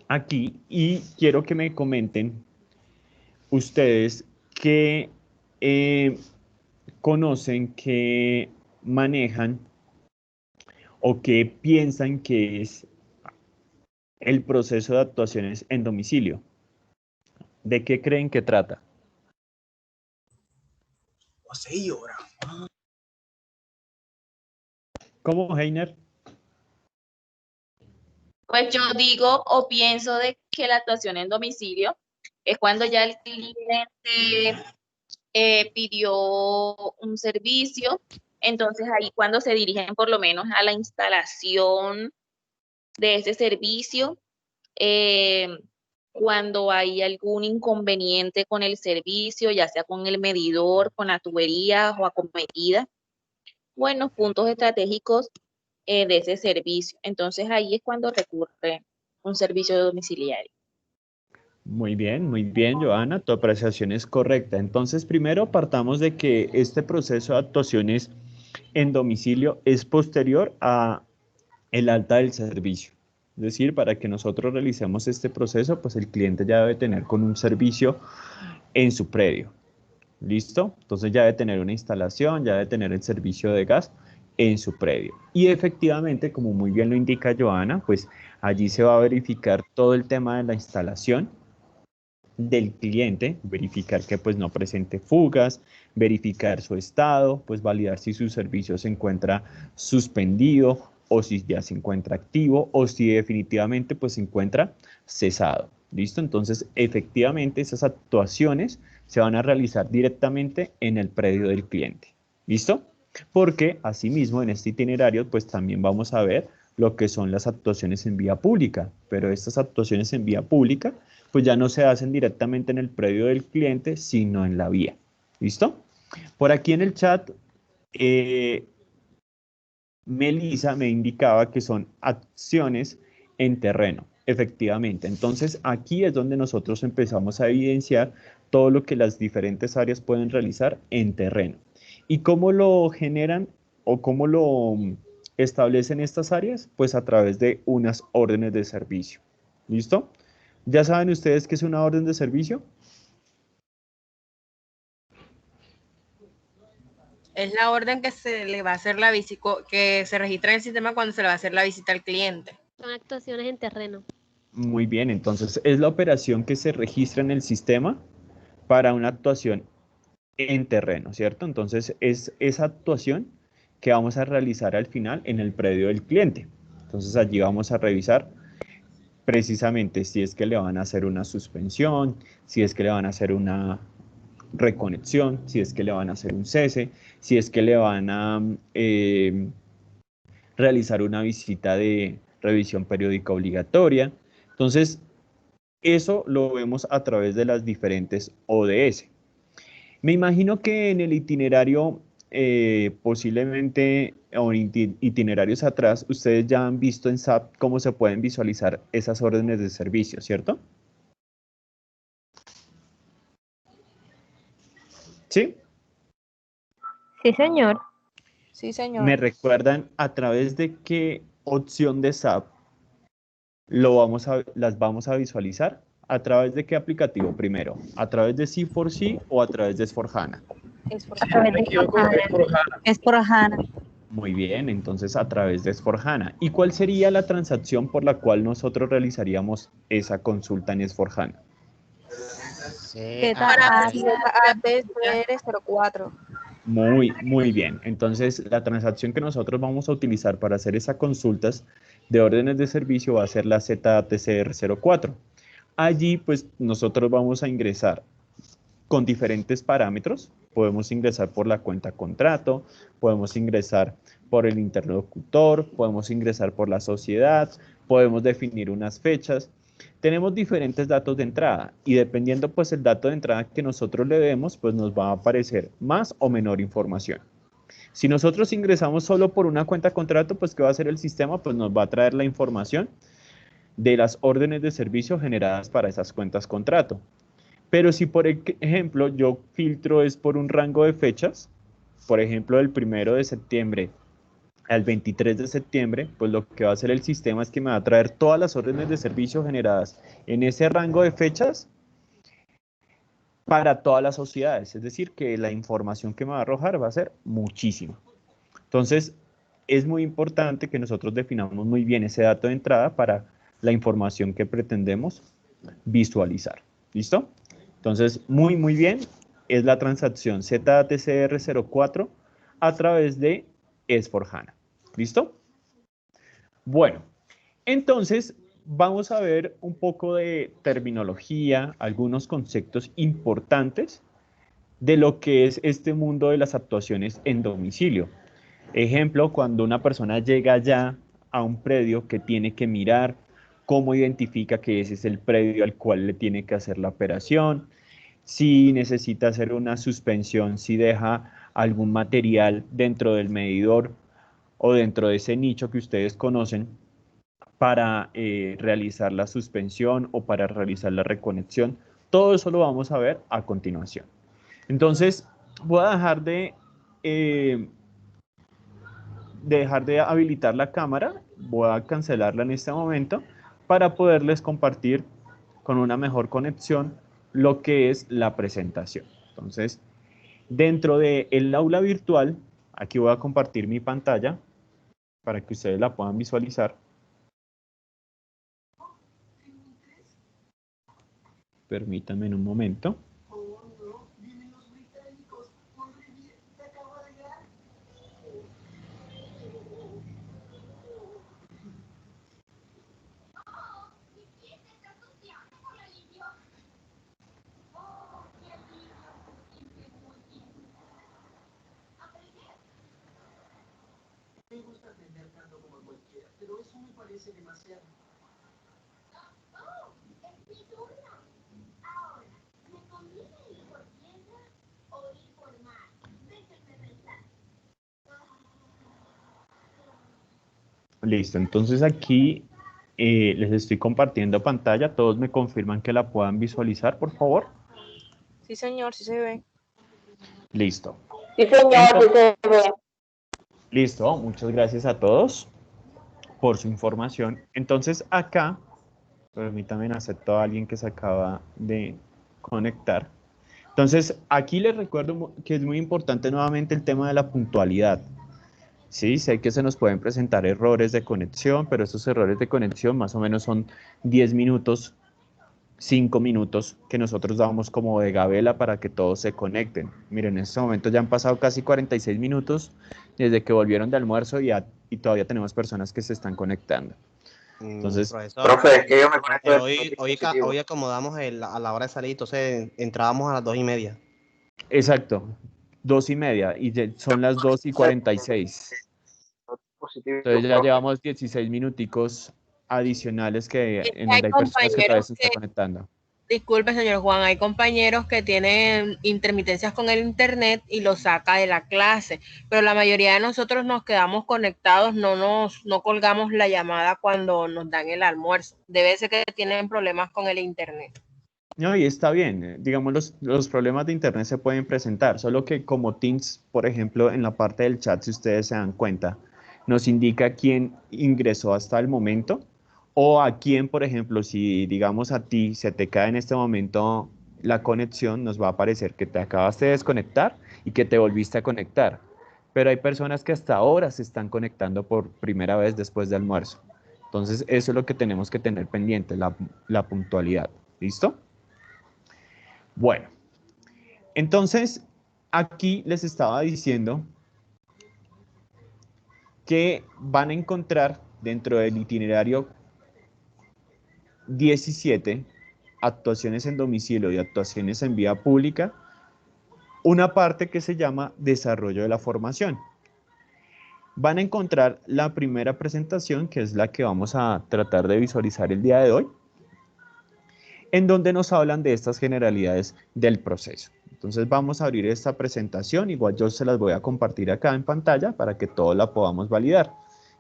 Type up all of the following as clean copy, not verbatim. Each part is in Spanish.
aquí y quiero que me comenten ustedes qué conocen, qué manejan o qué piensan que es el proceso de actuaciones en domicilio. ¿De qué creen que trata? O 6 horas. ¿Cómo, Heiner? Pues yo digo o pienso de que la actuación en domicilio es cuando ya el cliente pidió un servicio, entonces ahí cuando se dirigen por lo menos a la instalación de ese servicio, eh, cuando hay algún inconveniente con el servicio, ya sea con el medidor, con la tubería o acometida, o en los puntos estratégicos de ese servicio. Entonces ahí es cuando recurre un servicio domiciliario. Muy bien, Joana, tu apreciación es correcta. Entonces, primero partamos de que este proceso de actuaciones en domicilio es posterior a el alta del servicio. Es decir, para que nosotros realicemos este proceso, pues el cliente ya debe tener con un servicio en su predio. ¿Listo? Entonces ya debe tener una instalación, ya debe tener el servicio de gas en su predio. Y efectivamente, como muy bien lo indica Joana, pues allí se va a verificar todo el tema de la instalación del cliente, verificar que pues no presente fugas, verificar su estado, pues validar si su servicio se encuentra suspendido o si ya se encuentra activo o si definitivamente pues se encuentra cesado. ¿Listo? Entonces, efectivamente esas actuaciones se van a realizar directamente en el predio del cliente. ¿Listo? Porque asimismo en este itinerario pues también vamos a ver lo que son las actuaciones en vía pública, pero estas actuaciones en vía pública pues ya no se hacen directamente en el predio del cliente, sino en la vía. ¿Listo? Por aquí en el chat, Melissa me indicaba que son acciones en terreno, efectivamente. Entonces, aquí es donde nosotros empezamos a evidenciar todo lo que las diferentes áreas pueden realizar en terreno. ¿Y cómo lo generan o cómo lo establecen estas áreas? Pues a través de unas órdenes de servicio. ¿Listo? ¿Ya saben ustedes qué es una orden de servicio? Es la orden que se le va a hacer la visita, que se registra en el sistema cuando se le va a hacer la visita al cliente. Son actuaciones en terreno. Muy bien, entonces es la operación que se registra en el sistema para una actuación en terreno, ¿cierto? Entonces es esa actuación que vamos a realizar al final en el predio del cliente. Entonces allí vamos a revisar precisamente si es que le van a hacer una suspensión, si es que le van a hacer una reconexión, si es que le van a hacer un cese, si es que le van a realizar una visita de revisión periódica obligatoria. Entonces, eso lo vemos a través de las diferentes ODS. Me imagino que en el itinerario, posiblemente, o itinerarios atrás, ustedes ya han visto en SAP cómo se pueden visualizar esas órdenes de servicio, ¿cierto? ¿Sí? Sí, señor. Sí, señor. ¿Me recuerdan a través de qué opción de SAP las vamos a visualizar? ¿A través de qué aplicativo primero? ¿A través de C4C o a través de S4HANA? Es por, A través Me de equivoco, es por HANA. es por HANA. Muy bien, entonces a través de S4HANA. ¿Y cuál sería la transacción por la cual nosotros realizaríamos esa consulta en S4HANA? ZADCR04. Muy bien. Entonces, la transacción que nosotros vamos a utilizar para hacer esas consultas de órdenes de servicio va a ser la ZATCR04. Allí, pues, nosotros vamos a ingresar con diferentes parámetros. Podemos ingresar por la cuenta contrato, podemos ingresar por el interlocutor, podemos ingresar por la sociedad, podemos definir unas fechas. Tenemos diferentes datos de entrada y dependiendo pues el dato de entrada que nosotros le demos, pues nos va a aparecer más o menor información. Si nosotros ingresamos solo por una cuenta contrato, pues ¿qué va a hacer el sistema? Pues nos va a traer la información de las órdenes de servicio generadas para esas cuentas contrato. Pero si, por ejemplo, yo filtro es por un rango de fechas, por ejemplo, del 1 de septiembre al 23 de septiembre, pues lo que va a hacer el sistema es que me va a traer todas las órdenes de servicio generadas en ese rango de fechas para todas las sociedades. Es decir, que la información que me va a arrojar va a ser muchísima. Entonces, es muy importante que nosotros definamos muy bien ese dato de entrada para la información que pretendemos visualizar. ¿Listo? Entonces, muy bien, es la transacción ZATCR04 a través de S4HANA. ¿Listo? Bueno, entonces vamos a ver un poco de terminología, algunos conceptos importantes de lo que es este mundo de las actuaciones en domicilio. Ejemplo, cuando una persona llega ya a un predio que tiene que mirar cómo identifica que ese es el predio al cual le tiene que hacer la operación, si necesita hacer una suspensión, si deja algún material dentro del medidor o dentro de ese nicho que ustedes conocen para realizar la suspensión o para realizar la reconexión. Todo eso lo vamos a ver a continuación. Entonces, voy a dejar de habilitar la cámara, voy a cancelarla en este momento para poderles compartir con una mejor conexión lo que es la presentación. Entonces, dentro del aula virtual, aquí voy a compartir mi pantalla para que ustedes la puedan visualizar. Permítanme un momento. Listo, entonces aquí les estoy compartiendo pantalla. Todos me confirman que la puedan visualizar, por favor. Sí, señor, sí se ve. Listo. Sí, señor, sí se ve. Listo, muchas gracias a todos por su información. Entonces acá, permítanme, acepto a alguien que se acaba de conectar. Entonces aquí les recuerdo que es muy importante nuevamente el tema de la puntualidad. Sí, sé que se nos pueden presentar errores de conexión, pero esos errores de conexión más o menos son 10 minutos, 5 minutos que nosotros damos como de gabela para que todos se conecten. Miren, en este momento ya han pasado casi 46 minutos desde que volvieron de almuerzo y todavía tenemos personas que se están conectando. Entonces, Profesor, Profe, es que yo me conecto del hoy acomodamos a la hora de salir, entonces entrábamos a las 2:30. exacto, 2:30 y son las 2:46. dispositivo. Entonces ya llevamos 16 minuticos adicionales en Hay donde hay personas que todavía compañeros se están conectando. Disculpe, señor Juan, hay compañeros que tienen intermitencias con el internet y lo saca de la clase, pero la mayoría de nosotros nos quedamos conectados, no colgamos la llamada cuando nos dan el almuerzo. Debe ser que tienen problemas con el internet. No, y está bien. Digamos, los problemas de internet se pueden presentar, solo que como Teams, por ejemplo, en la parte del chat, si ustedes se dan cuenta, nos indica quién ingresó hasta el momento o a quién, por ejemplo, si digamos a ti se te cae en este momento la conexión, nos va a aparecer que te acabaste de desconectar y que te volviste a conectar. Pero hay personas que hasta ahora se están conectando por primera vez después del almuerzo. Entonces, eso es lo que tenemos que tener pendiente, la puntualidad. ¿Listo? Bueno, entonces aquí les estaba diciendo que van a encontrar dentro del itinerario 17, actuaciones en domicilio y actuaciones en vía pública, una parte que se llama desarrollo de la formación. Van a encontrar la primera presentación, que es la que vamos a tratar de visualizar el día de hoy, en donde nos hablan de estas generalidades del proceso. Entonces vamos a abrir esta presentación, igual yo se las voy a compartir acá en pantalla para que todos la podamos validar,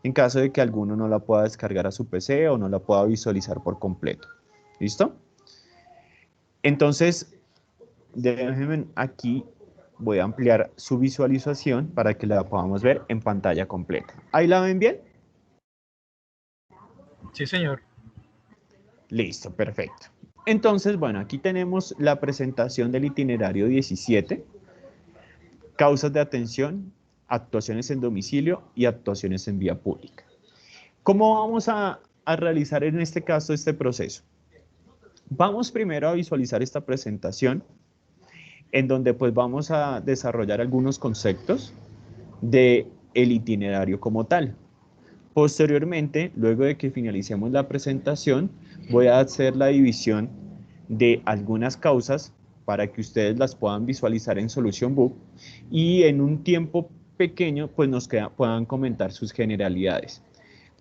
en caso de que alguno no la pueda descargar a su PC o no la pueda visualizar por completo. ¿Listo? Entonces, déjenme aquí voy a ampliar su visualización para que la podamos ver en pantalla completa. ¿Ahí la ven bien? Sí, señor. Listo, perfecto. Entonces, bueno, aquí tenemos la presentación del itinerario 17, causas de atención, actuaciones en domicilio y actuaciones en vía pública. ¿Cómo vamos a realizar en este caso este proceso? Vamos primero a visualizar esta presentación en donde pues vamos a desarrollar algunos conceptos del itinerario como tal. Posteriormente, luego de que finalicemos la presentación, voy a hacer la división de algunas causas para que ustedes las puedan visualizar en Solution Book y en un tiempo pequeño pues puedan comentar sus generalidades.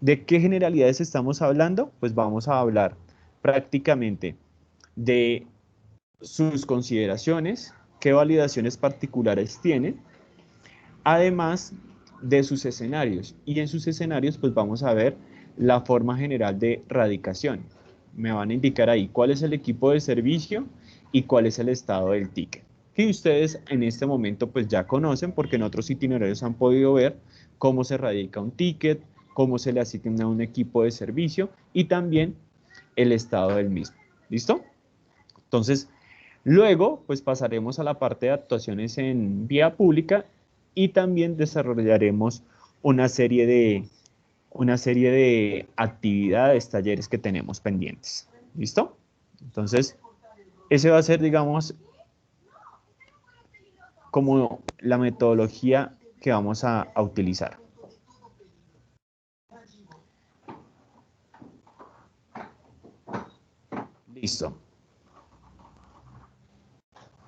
¿De qué generalidades estamos hablando? Pues vamos a hablar prácticamente de sus consideraciones, qué validaciones particulares tienen, además de sus escenarios. Y en sus escenarios pues vamos a ver la forma general de radicación. Me van a indicar ahí cuál es el equipo de servicio y cuál es el estado del ticket. Que ustedes en este momento pues ya conocen porque en otros itinerarios han podido ver cómo se radica un ticket, cómo se le asigna un equipo de servicio y también el estado del mismo. ¿Listo? Entonces, luego pues pasaremos a la parte de actuaciones en vía pública y también desarrollaremos una serie de actividades, talleres que tenemos pendientes. ¿Listo? Entonces, ese va a ser, digamos, como la metodología que vamos a utilizar. Listo.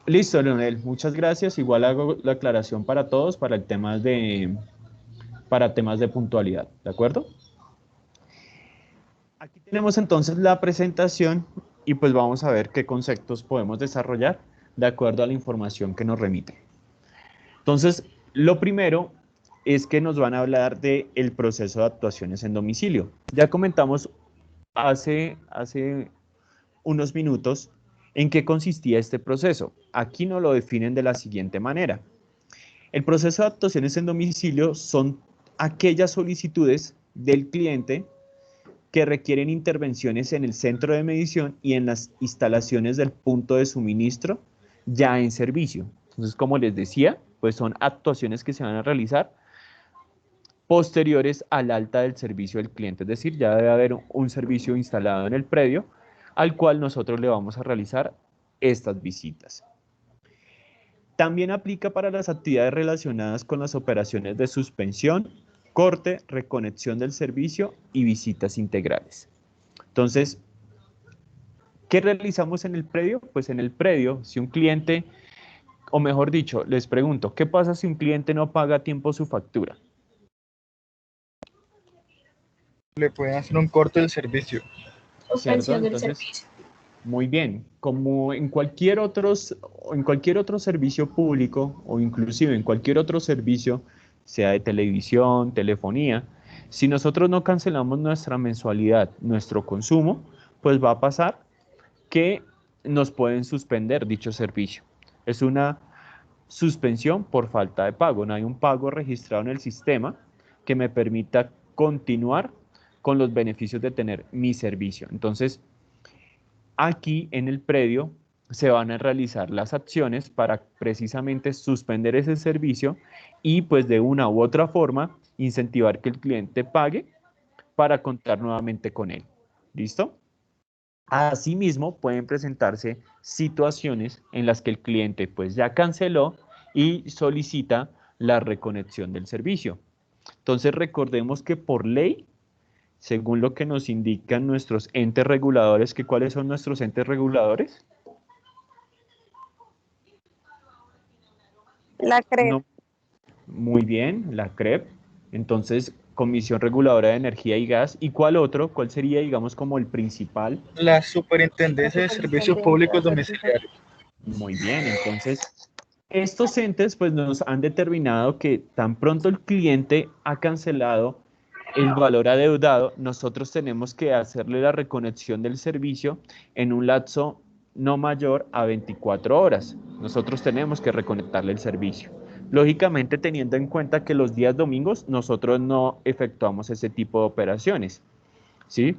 Listo, Leonel. Muchas gracias. Igual hago la aclaración para todos para temas de puntualidad. ¿De acuerdo? Aquí tenemos entonces la presentación y pues vamos a ver qué conceptos podemos desarrollar de acuerdo a la información que nos remiten. Entonces, lo primero es que nos van a hablar del proceso de actuaciones en domicilio. Ya comentamos hace unos minutos en qué consistía este proceso. Aquí nos lo definen de la siguiente manera. El proceso de actuaciones en domicilio son aquellas solicitudes del cliente que requieren intervenciones en el centro de medición y en las instalaciones del punto de suministro ya en servicio. Entonces, como les decía, pues son actuaciones que se van a realizar posteriores al alta del servicio del cliente, es decir, ya debe haber un servicio instalado en el predio al cual nosotros le vamos a realizar estas visitas. También aplica para las actividades relacionadas con las operaciones de suspensión, corte, reconexión del servicio y visitas integrales. Entonces, ¿qué realizamos en el predio? Pues en el predio, si un cliente, o mejor dicho, les pregunto, ¿qué pasa si un cliente no paga a tiempo su factura? Le pueden hacer un corte del servicio. ¿Cierto? Entonces, muy bien, como en cualquier otro servicio público o inclusive en cualquier otro servicio, sea de televisión, telefonía, si nosotros no cancelamos nuestra mensualidad, nuestro consumo, pues va a pasar que nos pueden suspender dicho servicio. Es una suspensión por falta de pago. No hay un pago registrado en el sistema que me permita continuar con los beneficios de tener mi servicio. Entonces, aquí en el predio se van a realizar las acciones para precisamente suspender ese servicio y pues de una u otra forma incentivar que el cliente pague para contar nuevamente con él. ¿Listo? Asimismo, pueden presentarse situaciones en las que el cliente pues ya canceló y solicita la reconexión del servicio. Entonces recordemos que por ley, según lo que nos indican nuestros entes reguladores, que ¿cuáles son nuestros entes reguladores? La CREP. No. Muy bien, la CREP. Entonces, Comisión Reguladora de Energía y Gas. ¿Y cuál otro? ¿Cuál sería, digamos, como el principal? La Superintendencia de Servicios Públicos Domiciliarios. Muy bien, entonces, estos entes pues nos han determinado que tan pronto el cliente ha cancelado el valor adeudado, nosotros tenemos que hacerle la reconexión del servicio en un lapso no mayor a 24 horas. Nosotros tenemos que reconectarle el servicio. Lógicamente, teniendo en cuenta que los días domingos nosotros no efectuamos ese tipo de operaciones, ¿sí?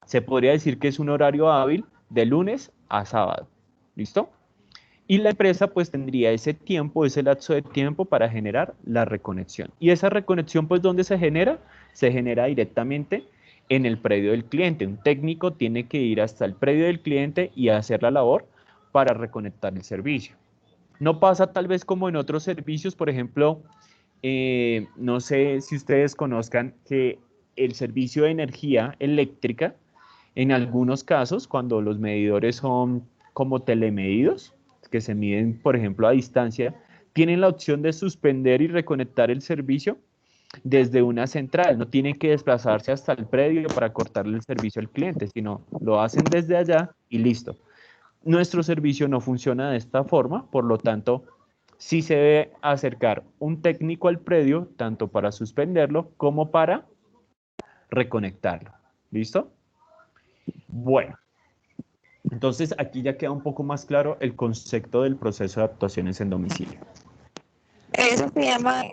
Se podría decir que es un horario hábil de lunes a sábado. ¿Listo? Y la empresa pues tendría ese tiempo, ese lapso de tiempo para generar la reconexión. Y esa reconexión pues ¿dónde se genera? Se genera directamente en el predio del cliente. Un técnico tiene que ir hasta el predio del cliente y hacer la labor para reconectar el servicio. No pasa tal vez como en otros servicios, por ejemplo, no sé si ustedes conozcan que el servicio de energía eléctrica, en algunos casos, cuando los medidores son como telemedidos, que se miden, por ejemplo, a distancia, tienen la opción de suspender y reconectar el servicio desde una central. No tienen que desplazarse hasta el predio para cortarle el servicio al cliente, sino lo hacen desde allá y listo. Nuestro servicio no funciona de esta forma, por lo tanto, sí se debe acercar un técnico al predio, tanto para suspenderlo como para reconectarlo. ¿Listo? Bueno, entonces aquí ya queda un poco más claro el concepto del proceso de actuaciones en domicilio. Eso se llama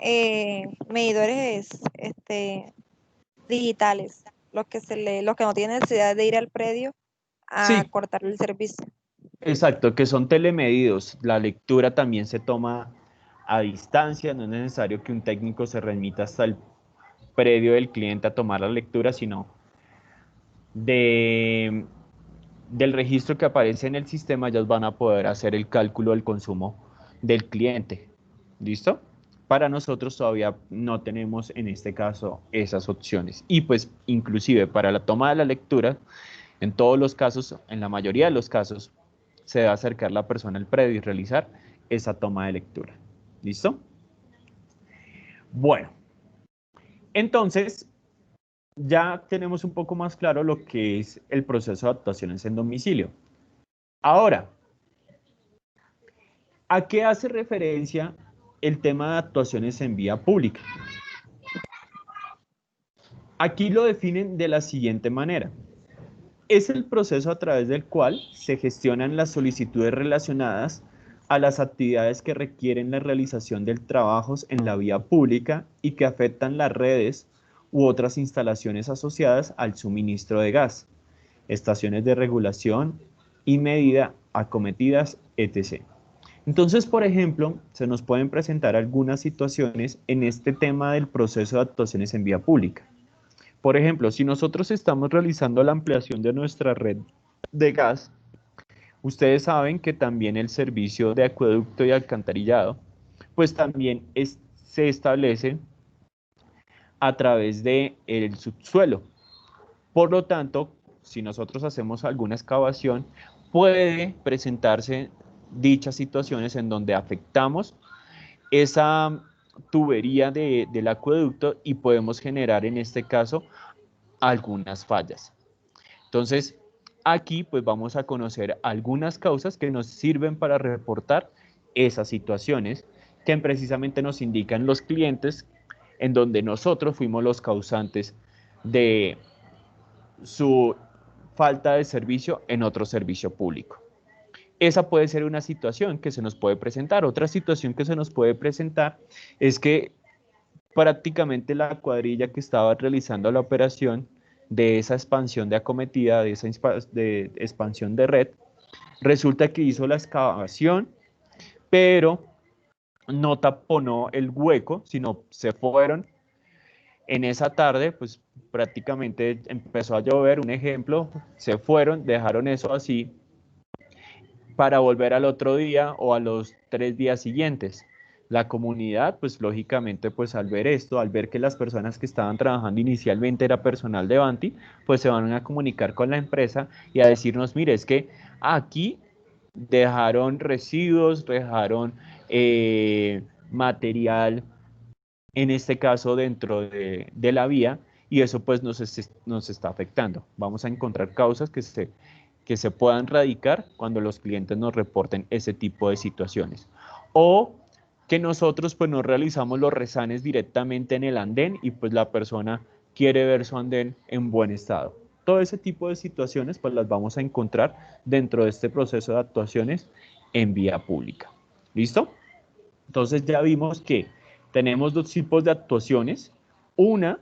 medidores digitales, los que no tienen necesidad de ir al predio a Sí. cortarle el servicio. Exacto, que son telemedidos. La lectura también se toma a distancia, no es necesario que un técnico se remita hasta el predio del cliente a tomar la lectura, sino del registro que aparece en el sistema, ellos van a poder hacer el cálculo del consumo del cliente. ¿Listo? Para nosotros todavía no tenemos en este caso esas opciones. Y pues inclusive para la toma de la lectura, en todos los casos, en la mayoría de los casos, se debe acercar la persona al predio y realizar esa toma de lectura. ¿Listo? Bueno, entonces ya tenemos un poco más claro lo que es el proceso de actuaciones en domicilio. Ahora, ¿a qué hace referencia el tema de actuaciones en vía pública? Aquí lo definen de la siguiente manera. Es el proceso a través del cual se gestionan las solicitudes relacionadas a las actividades que requieren la realización de trabajos en la vía pública y que afectan las redes u otras instalaciones asociadas al suministro de gas, estaciones de regulación y medida acometidas, etc. Entonces, por ejemplo, se nos pueden presentar algunas situaciones en este tema del proceso de actuaciones en vía pública. Por ejemplo, si nosotros estamos realizando la ampliación de nuestra red de gas, ustedes saben que también el servicio de acueducto y alcantarillado, pues también se establece a través del subsuelo. Por lo tanto, si nosotros hacemos alguna excavación, puede presentarse dichas situaciones en donde afectamos esa tubería del acueducto y podemos generar en este caso algunas fallas. Entonces, aquí pues vamos a conocer algunas causas que nos sirven para reportar esas situaciones que precisamente nos indican los clientes en donde nosotros fuimos los causantes de su falta de servicio en otro servicio público. Esa puede ser una situación que se nos puede presentar. Otra situación que se nos puede presentar es que prácticamente la cuadrilla que estaba realizando la operación de esa expansión de acometida, de esa expansión de red, resulta que hizo la excavación, pero no taponó el hueco, sino se fueron en esa tarde, pues prácticamente empezó a llover, un ejemplo, se fueron, dejaron eso así para volver al otro día o a los 3 días siguientes. La comunidad, pues lógicamente, pues al ver esto, al ver que las personas que estaban trabajando inicialmente era personal de Vanti, pues se van a comunicar con la empresa y a decirnos, mire, es que aquí dejaron residuos, dejaron material, en este caso dentro de la vía, y eso pues nos está afectando. Vamos a encontrar causas que se puedan radicar cuando los clientes nos reporten ese tipo de situaciones. O que nosotros pues no realizamos los rezanes directamente en el andén y pues la persona quiere ver su andén en buen estado. todo ese tipo de situaciones pues las vamos a encontrar dentro de este proceso de actuaciones en vía pública. ¿Listo? Entonces ya vimos que tenemos dos tipos de actuaciones. Una,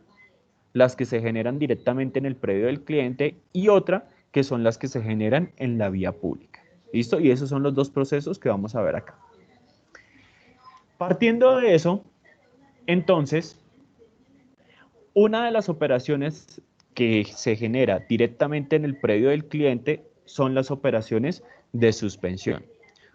las que se generan directamente en el predio del cliente, y otra, que son las que se generan en la vía pública. ¿Listo? Y esos son los dos procesos que vamos a ver acá. Partiendo de eso, entonces, una de las operaciones que se genera directamente en el predio del cliente son las operaciones de suspensión.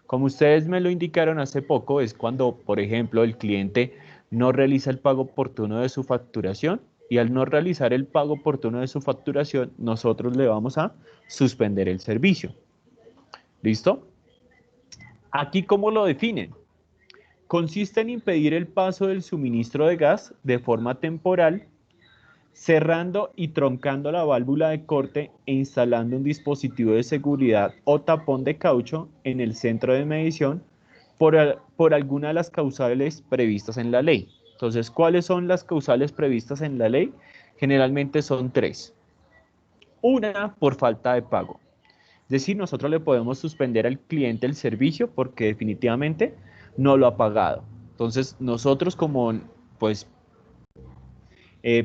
Como ustedes me lo indicaron hace poco, es cuando, por ejemplo, el cliente no realiza el pago oportuno de su facturación, y al no realizar el pago oportuno de su facturación, nosotros le vamos a suspender el servicio. ¿Listo? Aquí, ¿cómo lo definen? Consiste en impedir el paso del suministro de gas de forma temporal, cerrando y troncando la válvula de corte e instalando un dispositivo de seguridad o tapón de caucho en el centro de medición por alguna de las causales previstas en la ley. Entonces, ¿cuáles son las causales previstas en la ley? Generalmente son tres. Una, por falta de pago. Es decir, nosotros le podemos suspender al cliente el servicio porque definitivamente no lo ha pagado. Entonces, nosotros como, pues,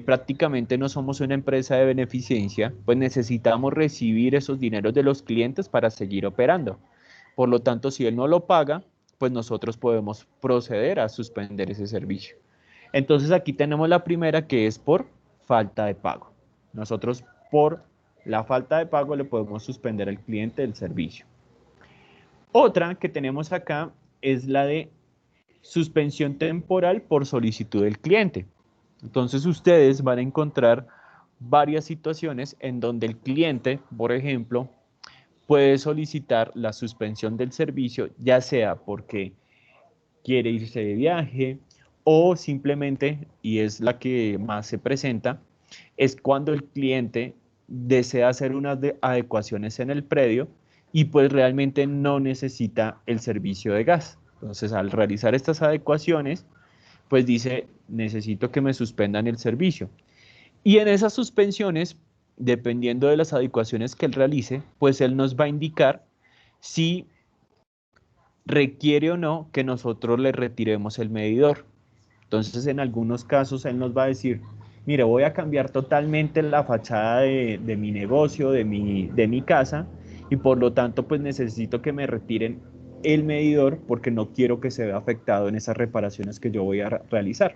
prácticamente no somos una empresa de beneficencia, pues necesitamos recibir esos dineros de los clientes para seguir operando. Por lo tanto, si él no lo paga, pues nosotros podemos proceder a suspender ese servicio. Entonces, aquí tenemos la primera, que es por falta de pago. Nosotros por la falta de pago le podemos suspender al cliente el servicio. Otra que tenemos acá es la de suspensión temporal por solicitud del cliente. Entonces ustedes van a encontrar varias situaciones en donde el cliente, por ejemplo, puede solicitar la suspensión del servicio, ya sea porque quiere irse de viaje o simplemente, y es la que más se presenta, es cuando el cliente desea hacer unas adecuaciones en el predio y pues realmente no necesita el servicio de gas. Entonces, al realizar estas adecuaciones, pues dice, necesito que me suspendan el servicio. Y en esas suspensiones, dependiendo de las adecuaciones que él realice, pues él nos va a indicar si requiere o no que nosotros le retiremos el medidor. Entonces, en algunos casos, él nos va a decir, mire, voy a cambiar totalmente la fachada de mi negocio, de mi casa, y por lo tanto, pues necesito que me retiren el medidor porque no quiero que se vea afectado en esas reparaciones que yo voy a realizar.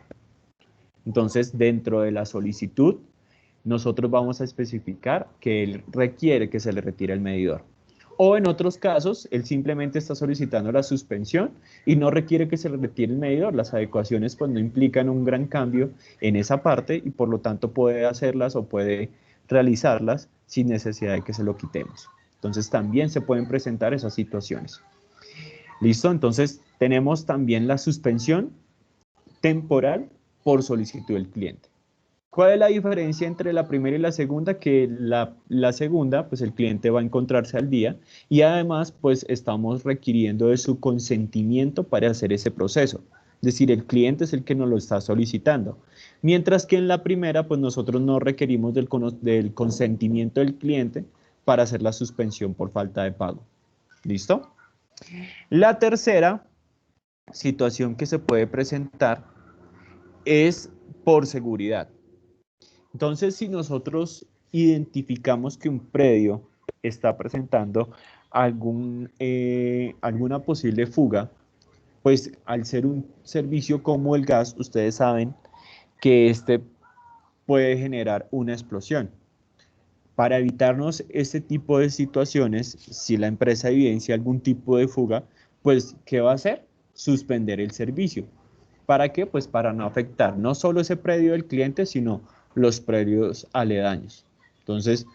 Entonces, dentro de la solicitud, nosotros vamos a especificar que él requiere que se le retire el medidor. O en otros casos, él simplemente está solicitando la suspensión y no requiere que se le retire el medidor. Las adecuaciones pues no implican un gran cambio en esa parte y por lo tanto puede hacerlas o puede realizarlas sin necesidad de que se lo quitemos. Entonces también se pueden presentar esas situaciones. ¿Listo? Entonces tenemos también la suspensión temporal por solicitud del cliente. ¿Cuál es la diferencia entre la primera y la segunda? Que la segunda, pues el cliente va a encontrarse al día y además, pues estamos requiriendo de su consentimiento para hacer ese proceso. Es decir, el cliente es el que nos lo está solicitando. Mientras que en la primera, pues nosotros no requerimos del consentimiento del cliente para hacer la suspensión por falta de pago. ¿Listo? La tercera situación que se puede presentar es por seguridad. Entonces, si nosotros identificamos que un predio está presentando alguna posible fuga, pues al ser un servicio como el gas, ustedes saben que este puede generar una explosión. Para evitarnos este tipo de situaciones, si la empresa evidencia algún tipo de fuga, pues ¿qué va a hacer? Suspender el servicio. ¿Para qué? Pues para no afectar no solo ese predio del cliente, sino los predios aledaños. Entonces,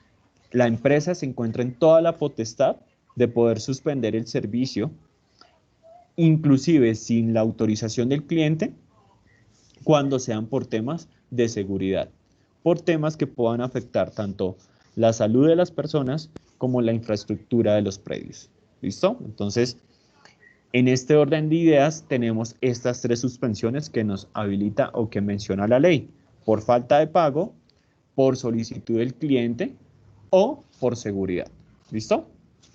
la empresa se encuentra en toda la potestad de poder suspender el servicio, inclusive sin la autorización del cliente, cuando sean por temas de seguridad, por temas que puedan afectar tanto la salud de las personas como la infraestructura de los predios. ¿Listo? Entonces, en este orden de ideas tenemos estas tres suspensiones que nos habilita o que menciona la ley: por falta de pago, por solicitud del cliente o por seguridad. ¿Listo?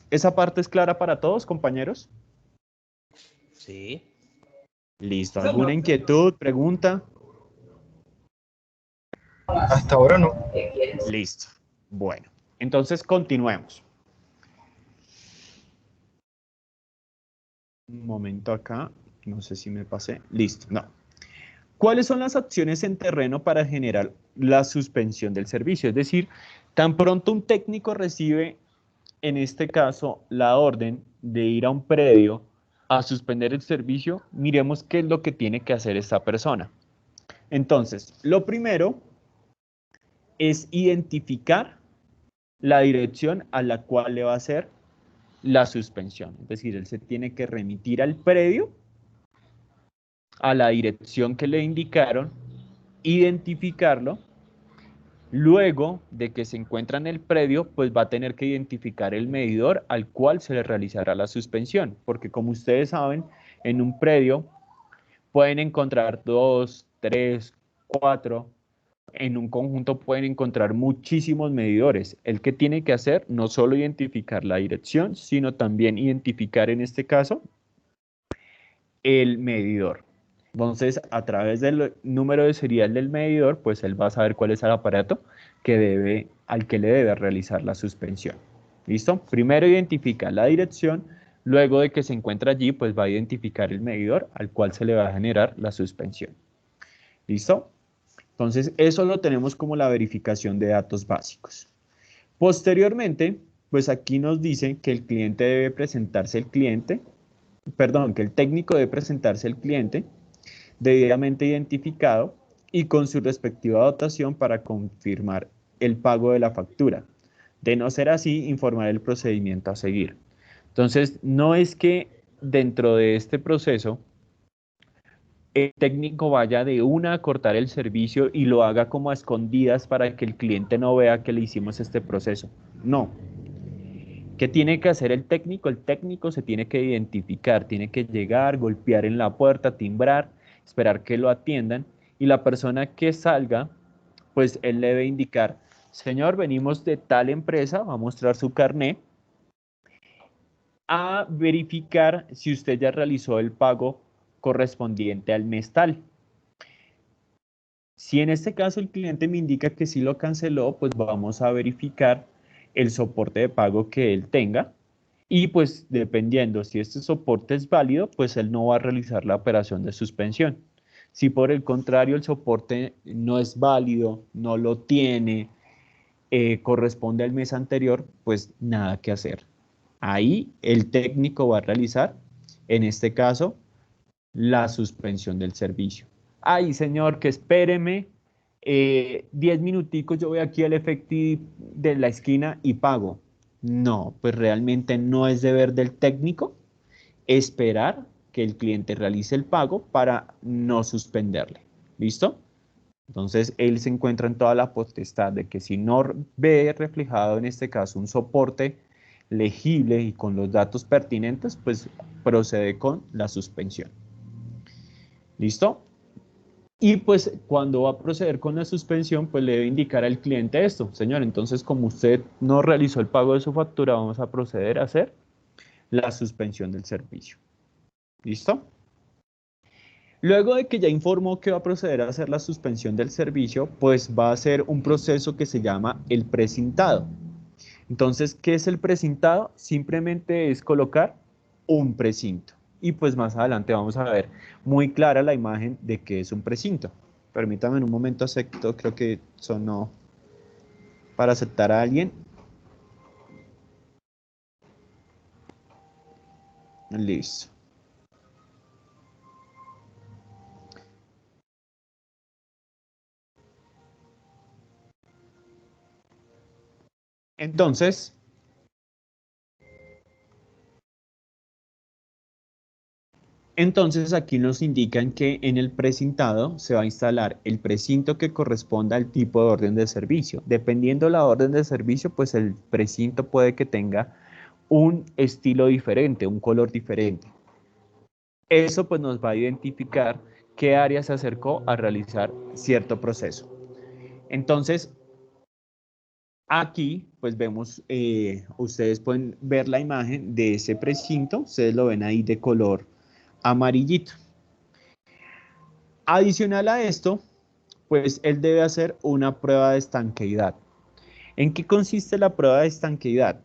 ¿Esa parte es clara para todos, compañeros? Sí. Listo. ¿Alguna inquietud, pregunta? Hasta ahora no. Listo. Bueno, entonces continuemos. Un momento acá. No sé si me pasé. Listo. No. ¿Cuáles son las acciones en terreno para generar la suspensión del servicio? Es decir, tan pronto un técnico recibe, en este caso, la orden de ir a un predio a suspender el servicio, miremos qué es lo que tiene que hacer esta persona. Entonces, lo primero es identificar la dirección a la cual le va a hacer la suspensión. Es decir, él se tiene que remitir al predio, a la dirección que le indicaron, identificarlo. Luego de que se encuentra en el predio, pues va a tener que identificar el medidor al cual se le realizará la suspensión, porque como ustedes saben, en un predio pueden encontrar 2, 3, 4, en un conjunto pueden encontrar muchísimos medidores. El que tiene que hacer no solo identificar la dirección, sino también identificar en este caso el medidor. Entonces, a través del número de serial del medidor, pues él va a saber cuál es el aparato al que le debe realizar la suspensión. ¿Listo? Primero identifica la dirección, luego de que se encuentra allí, pues va a identificar el medidor al cual se le va a generar la suspensión. ¿Listo? Entonces, eso lo tenemos como la verificación de datos básicos. Posteriormente, pues aquí nos dice que el cliente debe presentarse al cliente, perdón, que el técnico debe presentarse al cliente debidamente identificado y con su respectiva dotación para confirmar el pago de la factura. De no ser así, informar el procedimiento a seguir. Entonces, no es que dentro de este proceso el técnico vaya de una a cortar el servicio y lo haga como a escondidas para que el cliente no vea que le hicimos este proceso. No. ¿Qué tiene que hacer el técnico? El técnico se tiene que identificar, tiene que llegar, golpear en la puerta, timbrar, esperar que lo atiendan y la persona que salga, pues él le debe indicar, señor, venimos de tal empresa, va a mostrar su carnet, a verificar si usted ya realizó el pago correspondiente al mes tal. Si en este caso el cliente me indica que sí lo canceló, pues vamos a verificar el soporte de pago que él tenga y pues dependiendo si este soporte es válido, pues él no va a realizar la operación de suspensión. Si por el contrario el soporte no es válido, no lo tiene, corresponde al mes anterior, pues nada que hacer. Ahí el técnico va a realizar, en este caso, la suspensión del servicio. Ay, señor, que espéreme 10 minuticos, yo voy aquí al efectivo de la esquina y pago. No, pues realmente no es deber del técnico esperar que el cliente realice el pago para no suspenderle. ¿Listo? Entonces, él se encuentra en toda la potestad de que si no ve reflejado en este caso un soporte legible y con los datos pertinentes, pues procede con la suspensión. ¿Listo? Y pues cuando va a proceder con la suspensión, pues le debe indicar al cliente esto. Señor, entonces como usted no realizó el pago de su factura, vamos a proceder a hacer la suspensión del servicio. ¿Listo? Luego de que ya informó que va a proceder a hacer la suspensión del servicio, pues va a hacer un proceso que se llama el precintado. Entonces, ¿qué es el precintado? Simplemente es colocar un precinto. Y pues más adelante vamos a ver muy clara la imagen de qué es un precinto. Permítame en un momento acepto, creo que sonó para aceptar a alguien. Listo. Entonces aquí nos indican que en el precintado se va a instalar el precinto que corresponda al tipo de orden de servicio. Dependiendo la orden de servicio, pues el precinto puede que tenga un estilo diferente, un color diferente. Eso pues nos va a identificar qué área se acercó a realizar cierto proceso. Entonces, Aquí, pues vemos, ustedes pueden ver la imagen de ese precinto, ustedes lo ven ahí de color amarillito. Adicional a esto, pues él debe hacer una prueba de estanqueidad. ¿En qué consiste la prueba de estanqueidad?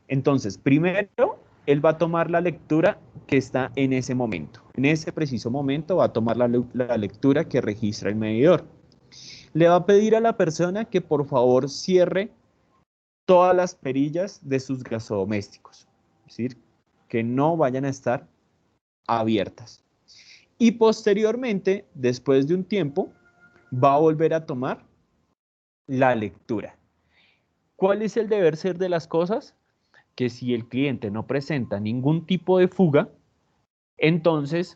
Entonces, primero, él va a tomar la lectura que está en ese momento. En ese preciso momento va a tomar la lectura que registra el medidor. Le va a pedir a la persona que por favor cierre todas las perillas de sus gasodomésticos. Es decir, que no vayan a estar abiertas. Y posteriormente, después de un tiempo, va a volver a tomar la lectura. ¿Cuál es el deber ser de las cosas? Que si el cliente no presenta ningún tipo de fuga, entonces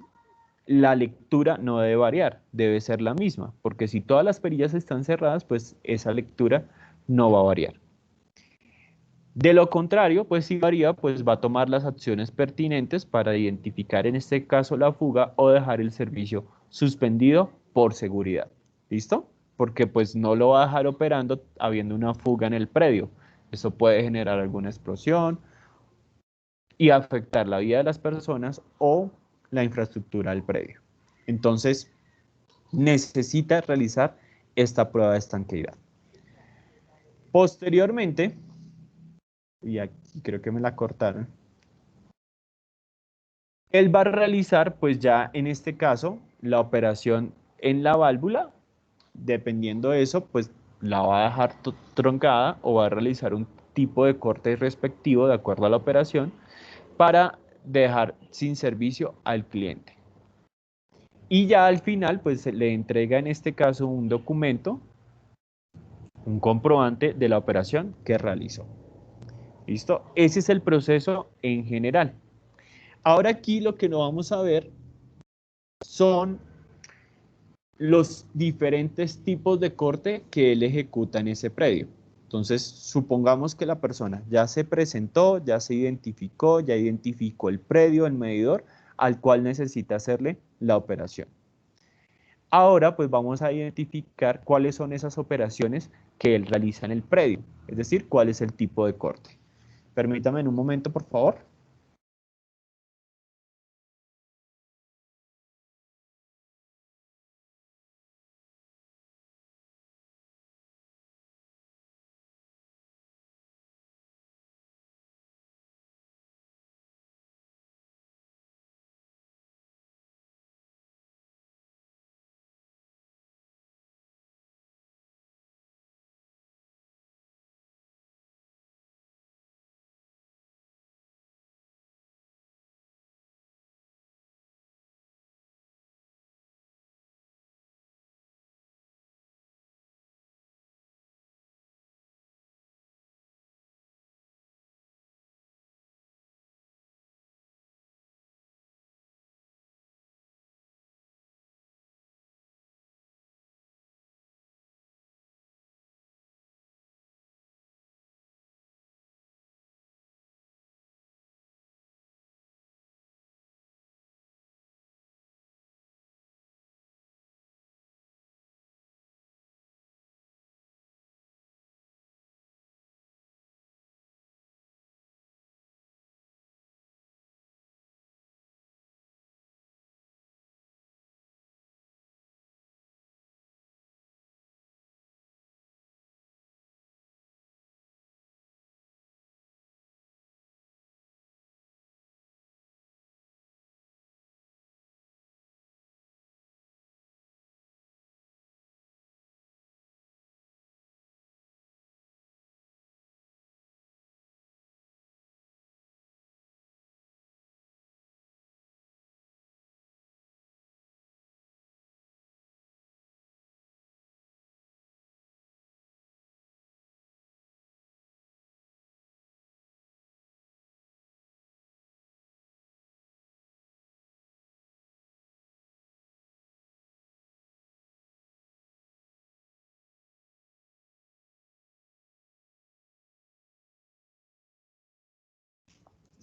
la lectura no debe variar, debe ser la misma, porque si todas las perillas están cerradas, pues esa lectura no va a variar. De lo contrario, pues si varía, pues va a tomar las acciones pertinentes para identificar en este caso la fuga o dejar el servicio suspendido por seguridad. ¿Listo? Porque pues no lo va a dejar operando habiendo una fuga en el predio. Eso puede generar alguna explosión y afectar la vida de las personas o la infraestructura del predio. Entonces, necesita realizar esta prueba de estanqueidad. Posteriormente, y aquí creo que me la cortaron, él va a realizar, pues ya en este caso, la operación en la válvula. Dependiendo de eso, pues la va a dejar troncada o va a realizar un tipo de corte respectivo de acuerdo a la operación para dejar sin servicio al cliente. Y ya al final, pues se le entrega en este caso un documento, un comprobante de la operación que realizó. ¿Listo? Ese es el proceso en general. Ahora aquí lo que no vamos a ver son los diferentes tipos de corte que él ejecuta en ese predio. Entonces, supongamos que la persona ya se presentó, ya se identificó, ya identificó el predio, el medidor, al cual necesita hacerle la operación. Ahora, pues vamos a identificar cuáles son esas operaciones que él realiza en el predio, es decir, cuál es el tipo de corte. Permítame en un momento, por favor.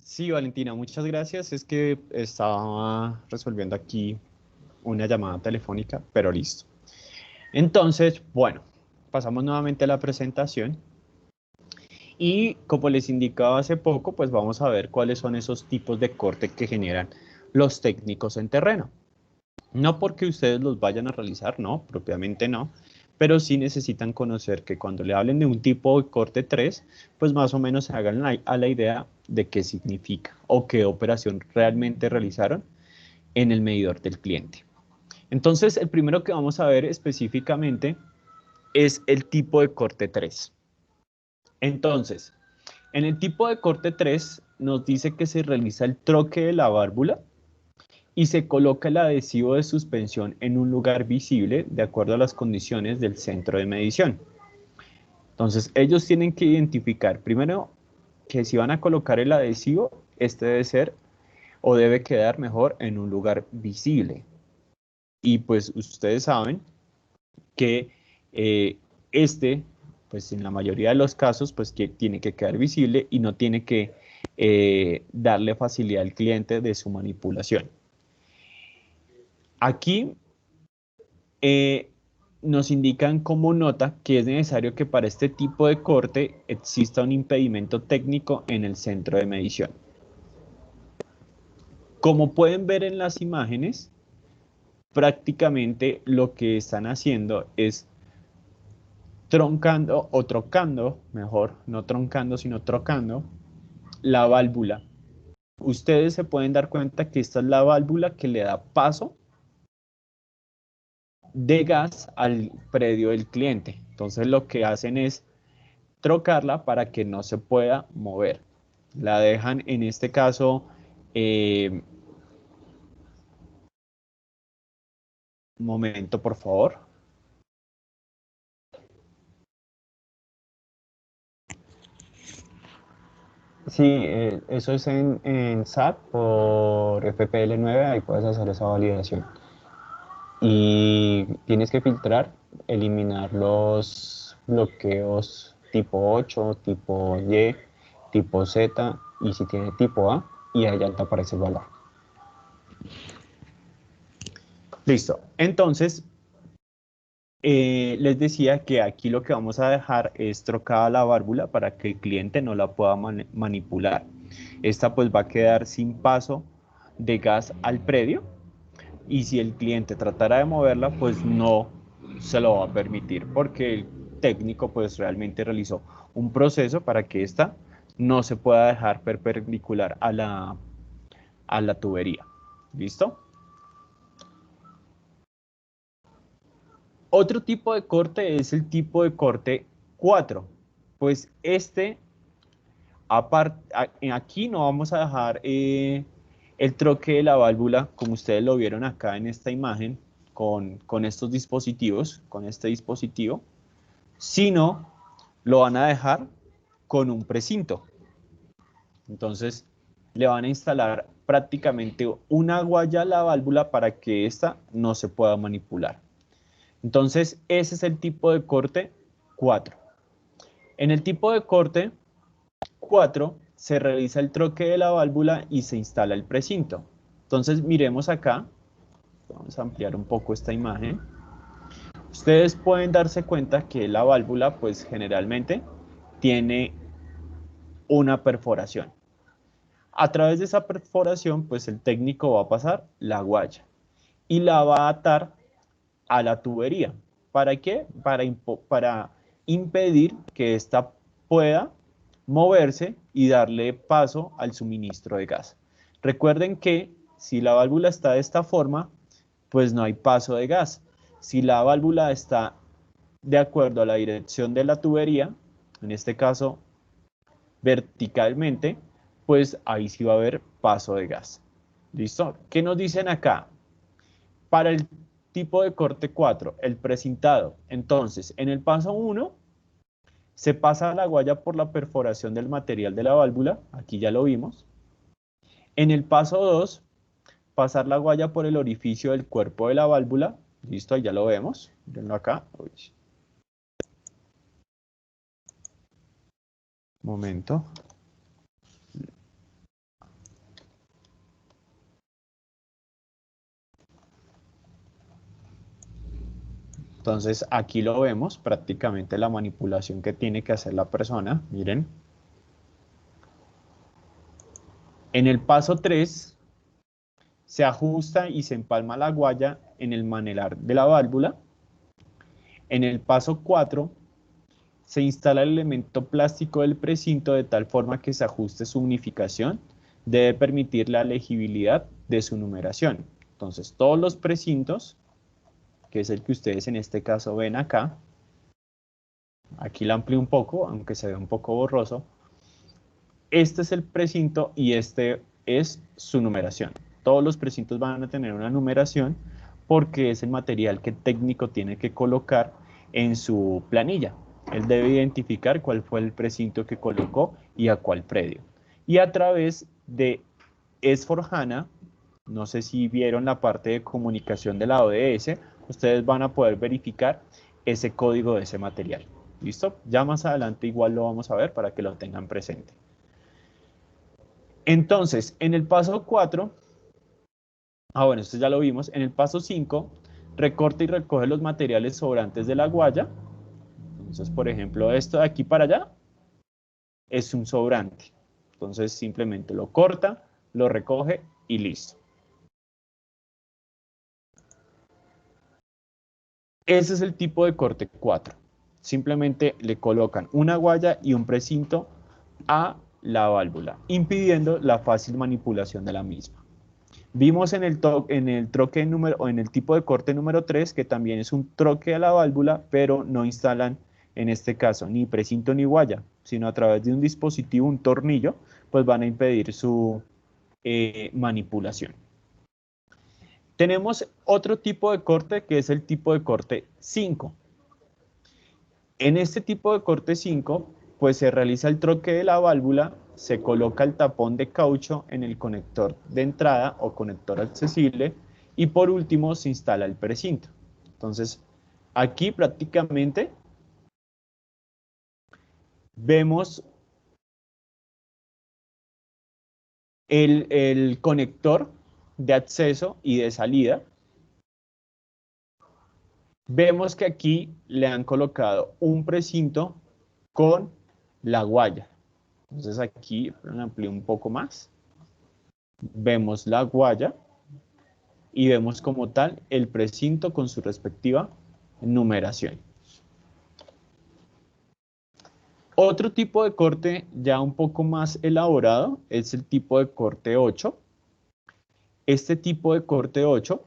Sí, Valentina, muchas gracias. Es que estaba resolviendo aquí una llamada telefónica, pero listo. Entonces, bueno, pasamos nuevamente a la presentación. Y como les indicaba hace poco, pues vamos a ver cuáles son esos tipos de corte que generan los técnicos en terreno. No porque ustedes los vayan a realizar, no, propiamente no, pero sí necesitan conocer que cuando le hablen de un tipo de corte 3, pues más o menos se hagan a la idea de qué significa o qué operación realmente realizaron en el medidor del cliente. Entonces, el primero que vamos a ver específicamente es el tipo de corte 3. Entonces, en el tipo de corte 3 nos dice que se realiza el troque de la válvula y se coloca el adhesivo de suspensión en un lugar visible de acuerdo a las condiciones del centro de medición. Entonces, ellos tienen que identificar primero que si van a colocar el adhesivo, este debe ser o debe quedar mejor en un lugar visible. Y pues ustedes saben que pues en la mayoría de los casos, pues que tiene que quedar visible y no tiene que darle facilidad al cliente de su manipulación. Aquí nos indican como nota que es necesario que para este tipo de corte exista un impedimento técnico en el centro de medición. Como pueden ver en las imágenes, prácticamente lo que están haciendo es troncando o trocando, mejor, no troncando, sino trocando la válvula. Ustedes se pueden dar cuenta que esta es la válvula que le da paso de gas al predio del cliente. Entonces lo que hacen es trocarla para que no se pueda mover. La dejan en este caso, un momento por favor. Sí, eso es en SAP por FPL9, ahí puedes hacer esa validación. Y tienes que filtrar, eliminar los bloqueos tipo 8, tipo Y, tipo Z, y si tiene tipo A, y ahí ya te aparece el valor. Listo. Entonces, les decía que aquí lo que vamos a dejar es trocada la válvula para que el cliente no la pueda manipular. Esta pues va a quedar sin paso de gas al predio y si el cliente tratara de moverla pues no se lo va a permitir porque el técnico pues realmente realizó un proceso para que esta no se pueda dejar perpendicular a la tubería. ¿Listo? Otro tipo de corte es el tipo de corte 4. Pues aquí no vamos a dejar el troque de la válvula, como ustedes lo vieron acá en esta imagen, con estos dispositivos, con este dispositivo, sino lo van a dejar con un precinto. Entonces, le van a instalar prácticamente una guaya a la válvula para que ésta no se pueda manipular. Entonces, ese es el tipo de corte 4. En el tipo de corte 4 se realiza el troque de la válvula y se instala el precinto. Entonces, miremos acá. Vamos a ampliar un poco esta imagen. Ustedes pueden darse cuenta que la válvula, pues generalmente, tiene una perforación. A través de esa perforación, pues el técnico va a pasar la guaya y la va a atar a la tubería. ¿Para qué? Para impedir que ésta pueda moverse y darle paso al suministro de gas. Recuerden que si la válvula está de esta forma, pues no hay paso de gas. Si la válvula está de acuerdo a la dirección de la tubería, en este caso verticalmente, pues ahí sí va a haber paso de gas. ¿Listo? ¿Qué nos dicen acá? Para el tipo de corte 4, el precintado. Entonces, en el paso 1, se pasa la guaya por la perforación del material de la válvula, aquí ya lo vimos. En el paso 2, pasar la guaya por el orificio del cuerpo de la válvula, listo, ahí ya lo vemos, mírenlo acá. Uy. Momento. Entonces aquí lo vemos, prácticamente la manipulación que tiene que hacer la persona, miren, En el paso 3 se ajusta y se empalma la guaya en el manelar de la válvula. En el paso 4 se instala el elemento plástico del precinto de tal forma que se ajuste su unificación. Debe permitir la legibilidad de su numeración. Entonces, todos los precintos, que es el que ustedes en este caso ven acá, aquí la amplío un poco, aunque se ve un poco borroso. Este es el precinto y este es su numeración. Todos los precintos van a tener una numeración porque es el material que el técnico tiene que colocar en su planilla. Él debe identificar cuál fue el precinto que colocó y a cuál predio. Y a través de S4HANA, no sé si vieron la parte de comunicación de la ODS, ustedes van a poder verificar ese código de ese material. ¿Listo? Ya más adelante igual lo vamos a ver para que lo tengan presente. Entonces, en el paso 4, bueno, esto ya lo vimos. En el paso 5, recorta y recoge los materiales sobrantes de la guaya. Entonces, por ejemplo, esto de aquí para allá es un sobrante. Entonces, simplemente lo corta, lo recoge y listo. Ese es el tipo de corte 4. Simplemente le colocan una guaya y un precinto a la válvula, impidiendo la fácil manipulación de la misma. Vimos en el troque número, o en el tipo de corte número 3, que también es un troque a la válvula, pero no instalan, en este caso, ni precinto ni guaya, sino a través de un dispositivo, un tornillo, pues van a impedir su manipulación. Tenemos otro tipo de corte, que es el tipo de corte 5. En este tipo de corte 5, pues se realiza el troque de la válvula, se coloca el tapón de caucho en el conector de entrada o conector accesible y por último se instala el precinto. Entonces, aquí prácticamente vemos el conector de acceso y de salida. Vemos que aquí le han colocado un precinto con la guaya. Entonces aquí amplío un poco más. Vemos la guaya y vemos como tal el precinto con su respectiva numeración. Otro tipo de corte ya un poco más elaborado es el tipo de corte 8. Este tipo de corte 8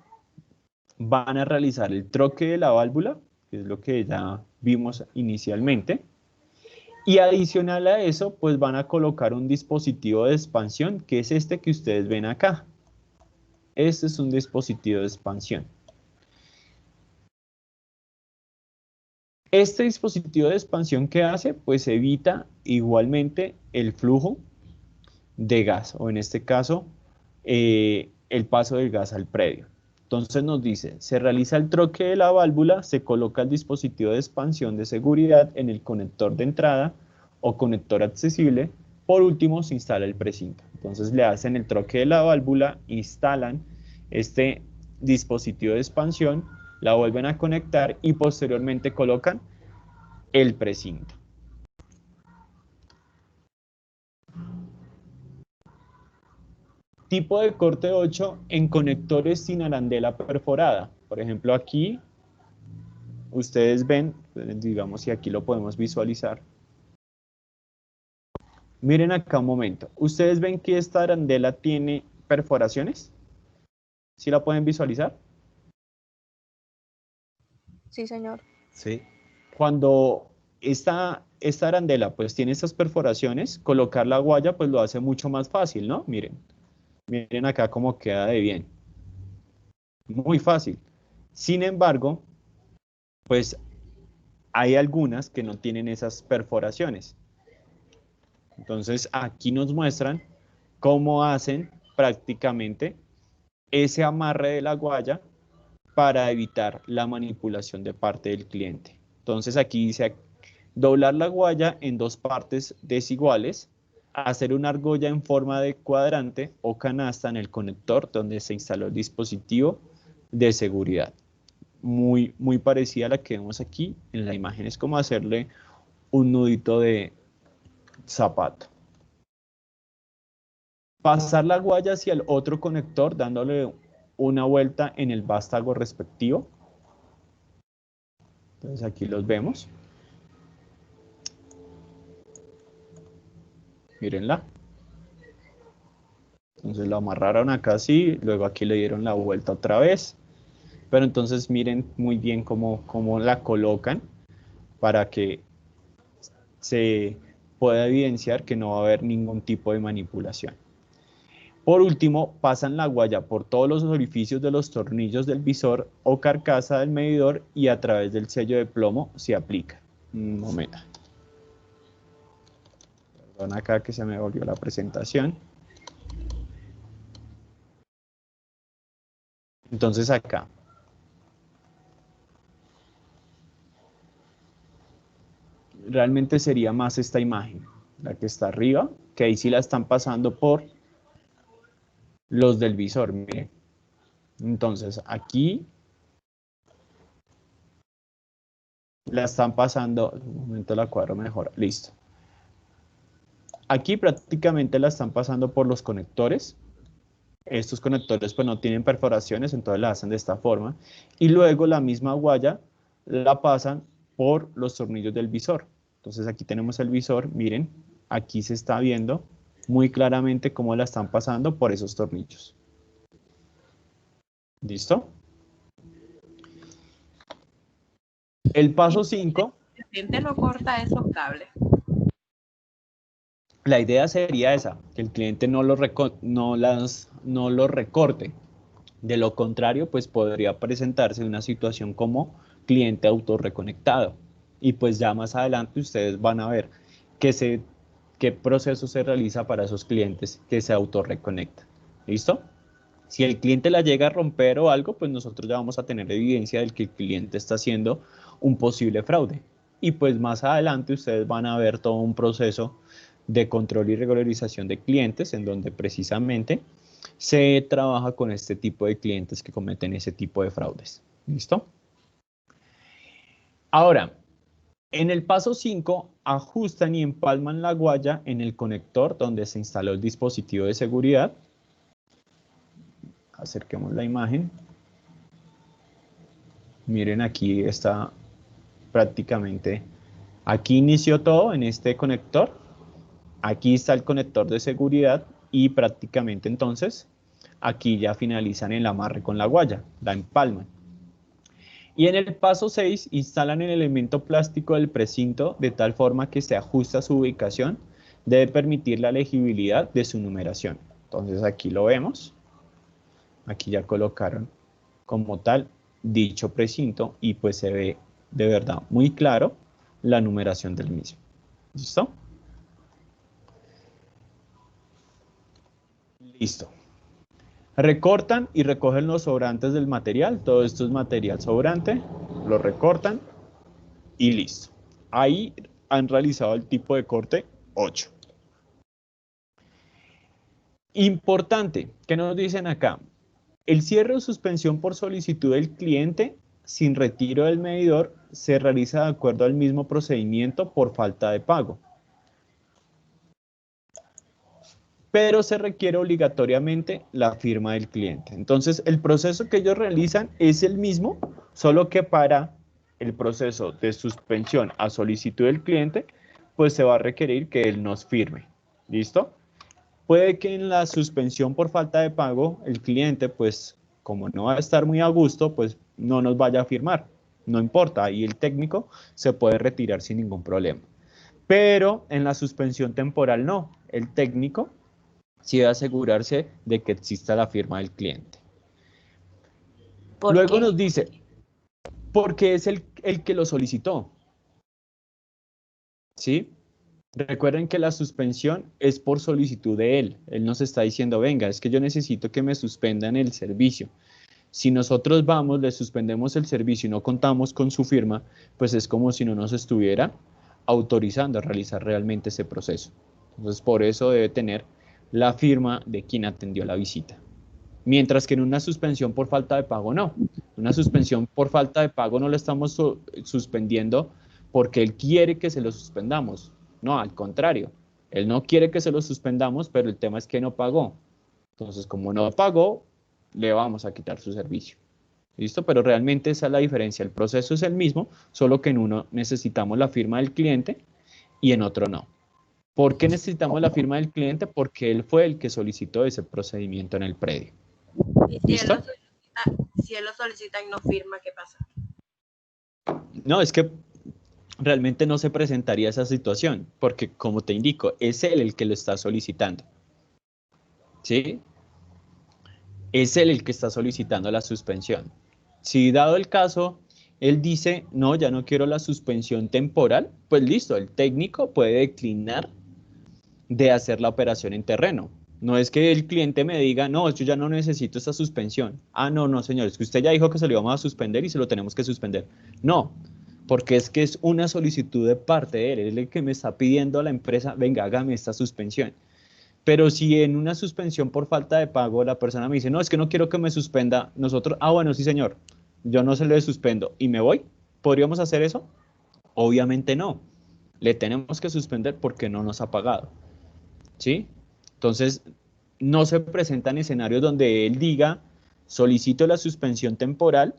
van a realizar el troque de la válvula, que es lo que ya vimos inicialmente. Y adicional a eso, pues van a colocar un dispositivo de expansión, que es este que ustedes ven acá. Este es un dispositivo de expansión. Este dispositivo de expansión, ¿qué hace? Pues evita igualmente el flujo de gas, o en este caso, el paso del gas al predio. Entonces nos dice, se realiza el troque de la válvula, se coloca el dispositivo de expansión de seguridad en el conector de entrada o conector accesible. Por último, se instala el precinto. Entonces le hacen el troque de la válvula, instalan este dispositivo de expansión, la vuelven a conectar y posteriormente colocan el precinto. Tipo de corte 8 en conectores sin arandela perforada. Por ejemplo, aquí ustedes ven, digamos, si aquí lo podemos visualizar. Miren acá un momento. ¿Ustedes ven que esta arandela tiene perforaciones? ¿Sí la pueden visualizar? Sí, señor. Sí. Cuando esta arandela pues tiene estas perforaciones, colocar la guaya pues lo hace mucho más fácil, ¿no? Miren acá cómo queda de bien. Muy fácil. Sin embargo, pues hay algunas que no tienen esas perforaciones. Entonces aquí nos muestran cómo hacen prácticamente ese amarre de la guaya para evitar la manipulación de parte del cliente. Entonces aquí dice doblar la guaya en dos partes desiguales, hacer una argolla en forma de cuadrante o canasta en el conector donde se instaló el dispositivo de seguridad. Muy parecida a la que vemos aquí en la imagen. Es como hacerle un nudito de zapato. pasar la guaya hacia el otro conector dándole una vuelta en el vástago respectivo. Entonces aquí los vemos. Mírenla. Entonces lo amarraron acá así, luego aquí le dieron la vuelta otra vez. Pero entonces miren muy bien cómo la colocan para que se pueda evidenciar que no va a haber ningún tipo de manipulación. Por último, pasan la guaya por todos los orificios de los tornillos del visor o carcasa del medidor y a través del sello de plomo se aplica. Un momento. Perdón acá que se me volvió la presentación. Entonces acá. Realmente sería más esta imagen, la que está arriba, que ahí sí la están pasando por los del visor, miren. Entonces aquí la están pasando, un momento la cuadro mejor, listo. Aquí prácticamente la están pasando por los conectores. Estos conectores pues no tienen perforaciones, entonces la hacen de esta forma. Y luego la misma guaya la pasan por los tornillos del visor. Entonces aquí tenemos el visor, miren, aquí se está viendo muy claramente cómo la están pasando por esos tornillos. ¿Listo? El paso 5. El cliente no corta esos cables. La idea sería esa, que el cliente no lo recorte. De lo contrario, pues podría presentarse una situación como cliente autorreconectado. Y pues ya más adelante ustedes van a ver qué proceso se realiza para esos clientes que se autorreconectan. ¿Listo? Si el cliente la llega a romper o algo, pues nosotros ya vamos a tener evidencia de que el cliente está haciendo un posible fraude. Y pues más adelante ustedes van a ver todo un proceso de control y regularización de clientes en donde precisamente se trabaja con este tipo de clientes que cometen ese tipo de fraudes. ¿Listo? Ahora, en el paso 5, ajustan y empalman la guaya en el conector donde se instaló el dispositivo de seguridad. Acerquemos la imagen. Miren, aquí está prácticamente, aquí inició todo en este conector. Aquí está el conector de seguridad y prácticamente entonces aquí ya finalizan el amarre con la guaya, la empalman. Y en el paso 6 instalan el elemento plástico del precinto de tal forma que se ajusta a su ubicación, debe permitir la legibilidad de su numeración. Entonces aquí lo vemos, aquí ya colocaron como tal dicho precinto y pues se ve de verdad muy claro la numeración del mismo. ¿Listo? Listo. Recortan y recogen los sobrantes del material. Todo esto es material sobrante. Lo recortan y listo. Ahí han realizado el tipo de corte 8. Importante, ¿qué nos dicen acá? El cierre o suspensión por solicitud del cliente sin retiro del medidor se realiza de acuerdo al mismo procedimiento por falta de pago. Pero se requiere obligatoriamente la firma del cliente. Entonces, el proceso que ellos realizan es el mismo, solo que para el proceso de suspensión a solicitud del cliente, pues se va a requerir que él nos firme. ¿Listo? Puede que en la suspensión por falta de pago, el cliente, pues, como no va a estar muy a gusto, pues no nos vaya a firmar. No importa, ahí el técnico se puede retirar sin ningún problema. Pero en la suspensión temporal no, el técnico sí debe asegurarse de que exista la firma del cliente. Luego nos dice, porque es el que lo solicitó. ¿Sí? Recuerden que la suspensión es por solicitud de él. Él nos está diciendo, venga, es que yo necesito que me suspendan el servicio. Si nosotros vamos, le suspendemos el servicio y no contamos con su firma, pues es como si no nos estuviera autorizando a realizar realmente ese proceso. Entonces, por eso debe tener la firma de quien atendió la visita. Mientras que en una suspensión por falta de pago no. Una suspensión por falta de pago no la estamos suspendiendo porque él quiere que se lo suspendamos. No, al contrario. Él no quiere que se lo suspendamos, pero el tema es que no pagó. Entonces, como no pagó, le vamos a quitar su servicio. ¿Listo? Pero realmente esa es la diferencia. El proceso es el mismo, solo que en uno necesitamos la firma del cliente y en otro no. ¿Por qué necesitamos la firma del cliente? Porque él fue el que solicitó ese procedimiento en el predio. Y si ¿Listo? él lo solicita y no firma, ¿qué pasa? No, es que realmente no se presentaría esa situación, porque como te indico, es él el que lo está solicitando. ¿Sí? Es él el que está solicitando la suspensión. Si dado el caso, él dice, no, ya no quiero la suspensión temporal, pues listo, el técnico puede declinar de hacer la operación en terreno. No es que el cliente me diga, no, yo ya no necesito esa suspensión. Ah, no, no, señor, es que usted ya dijo que se lo íbamos a suspender y se lo tenemos que suspender. No, porque es que es una solicitud de parte de él, es el que me está pidiendo a la empresa, venga, hágame esta suspensión. Pero si en una suspensión por falta de pago la persona me dice, no, es que no quiero que me suspenda, nosotros, ah, bueno, sí, señor, yo no se le suspendo y me voy, ¿podríamos hacer eso? Obviamente no, le tenemos que suspender porque no nos ha pagado, ¿sí? Entonces, no se presentan escenarios donde él diga, solicito la suspensión temporal,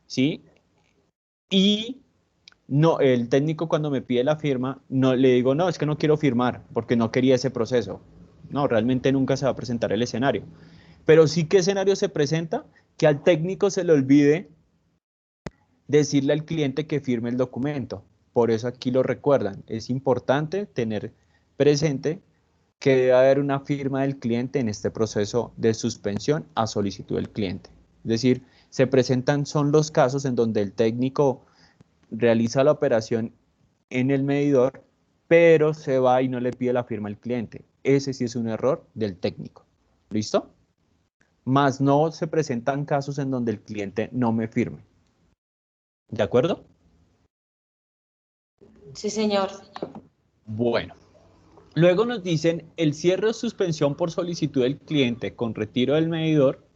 ¿sí? Y no, el técnico cuando me pide la firma, no le digo, no, es que no quiero firmar porque no quería ese proceso. No, realmente nunca se va a presentar el escenario. Pero sí, ¿qué escenario se presenta? Que al técnico se le olvide decirle al cliente que firme el documento. Por eso aquí lo recuerdan. Es importante tener presente que debe haber una firma del cliente en este proceso de suspensión a solicitud del cliente. Es decir, se presentan, son los casos en donde el técnico realiza la operación en el medidor, pero se va y no le pide la firma al cliente. Ese sí es un error del técnico. ¿Listo? Más no se presentan casos en donde el cliente no me firme. ¿De acuerdo? Sí, señor. Bueno. Luego nos dicen, el cierre o suspensión por solicitud del cliente con retiro del medidor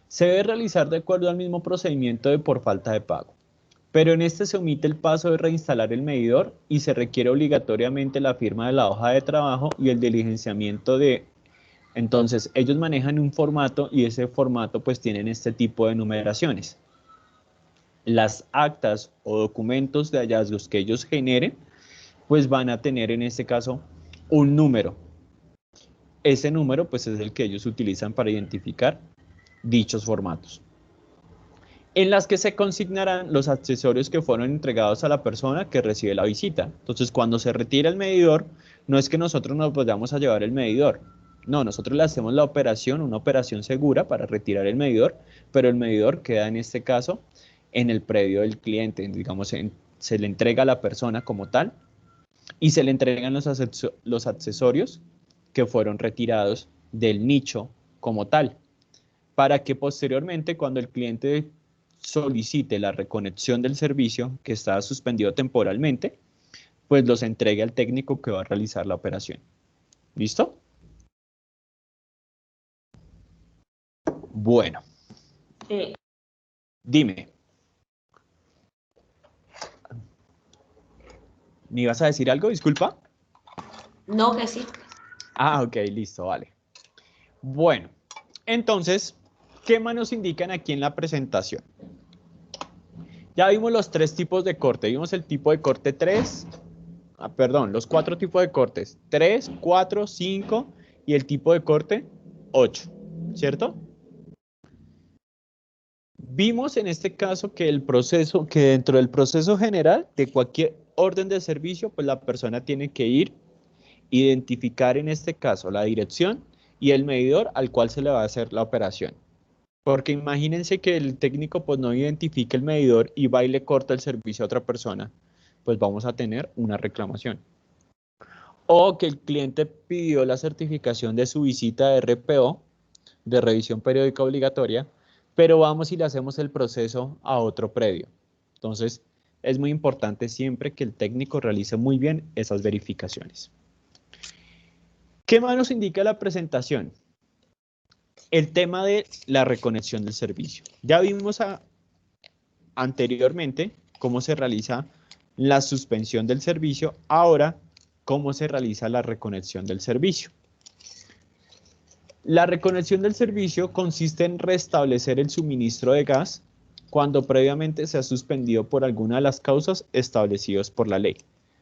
se debe realizar de acuerdo al mismo procedimiento de por falta de pago. Pero en este se omite el paso de reinstalar el medidor y se requiere obligatoriamente la firma de la hoja de trabajo y el diligenciamiento de... Entonces, ellos manejan un formato y ese formato pues tienen este tipo de numeraciones. Las actas o documentos de hallazgos que ellos generen pues van a tener en este caso un número. Ese número pues es el que ellos utilizan para identificar dichos formatos, en las que se consignarán los accesorios que fueron entregados a la persona que recibe la visita. Entonces, cuando se retira el medidor, no es que nosotros nos vayamos a llevar el medidor. No, nosotros le hacemos la operación, una operación segura para retirar el medidor, pero el medidor queda en este caso en el predio del cliente. Digamos, se le entrega a la persona como tal y se le entregan los accesorios que fueron retirados del nicho como tal, para que posteriormente, cuando el cliente solicite la reconexión del servicio que está suspendido temporalmente, pues los entregue al técnico que va a realizar la operación. ¿Listo? Bueno. Sí. Dime. ¿Me ibas a decir algo? Disculpa. No, que sí. Ah, ok, listo, vale. Bueno, entonces, ¿qué más nos indican aquí en la presentación? Ya vimos los tres tipos de corte. Vimos el tipo de corte 3, los 4 tipos de cortes. 3, 4, 5 y el tipo de corte 8, ¿cierto? Vimos en este caso que dentro del proceso general de cualquier orden de servicio, pues la persona tiene que ir, identificar en este caso la dirección y el medidor al cual se le va a hacer la operación. Porque imagínense que el técnico pues no identifique el medidor y va y le corta el servicio a otra persona, pues vamos a tener una reclamación. O que el cliente pidió la certificación de su visita de RPO, de revisión periódica obligatoria, pero vamos y le hacemos el proceso a otro predio. Entonces, es muy importante siempre que el técnico realice muy bien esas verificaciones. ¿Qué más nos indica la presentación? El tema de la reconexión del servicio. Ya vimos anteriormente cómo se realiza la suspensión del servicio. Ahora, cómo se realiza la reconexión del servicio. La reconexión del servicio consiste en restablecer el suministro de gas cuando previamente se ha suspendido por alguna de las causas establecidas por la ley.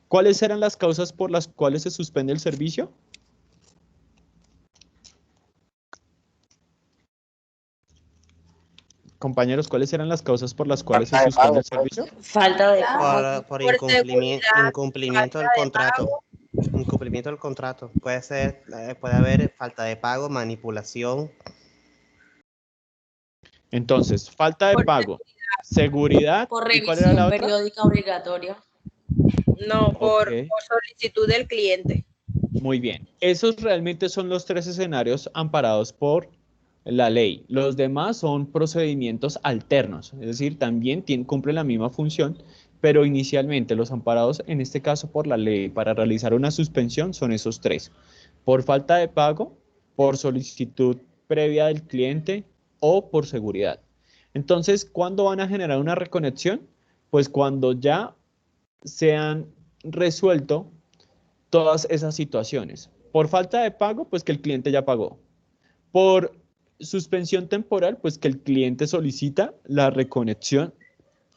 ¿Cuáles eran las causas por las cuales se suspende el servicio? Compañeros, ¿cuáles eran las causas por las cuales se Falta de suspende el pago, servicio? Falta de pago. Por Por incumplimiento del falta de contrato. pago. Incumplimiento del contrato. Puede haber falta de pago, manipulación. Entonces, falta de Por pago, seguridad, Por ¿y cuál era la revisión otra? periódica obligatoria. No, por Ok. solicitud del cliente. Muy bien. Esos realmente son los 3 escenarios amparados por la ley. Los demás son procedimientos alternos, es decir, también cumplen la misma función, pero inicialmente los amparados, en este caso por la ley, para realizar una suspensión son esos 3. Por falta de pago, por solicitud previa del cliente o por seguridad. Entonces, ¿cuándo van a generar una reconexión? Pues cuando ya se han resuelto todas esas situaciones. Por falta de pago, pues que el cliente ya pagó. Por suspensión temporal, pues que el cliente solicita la reconexión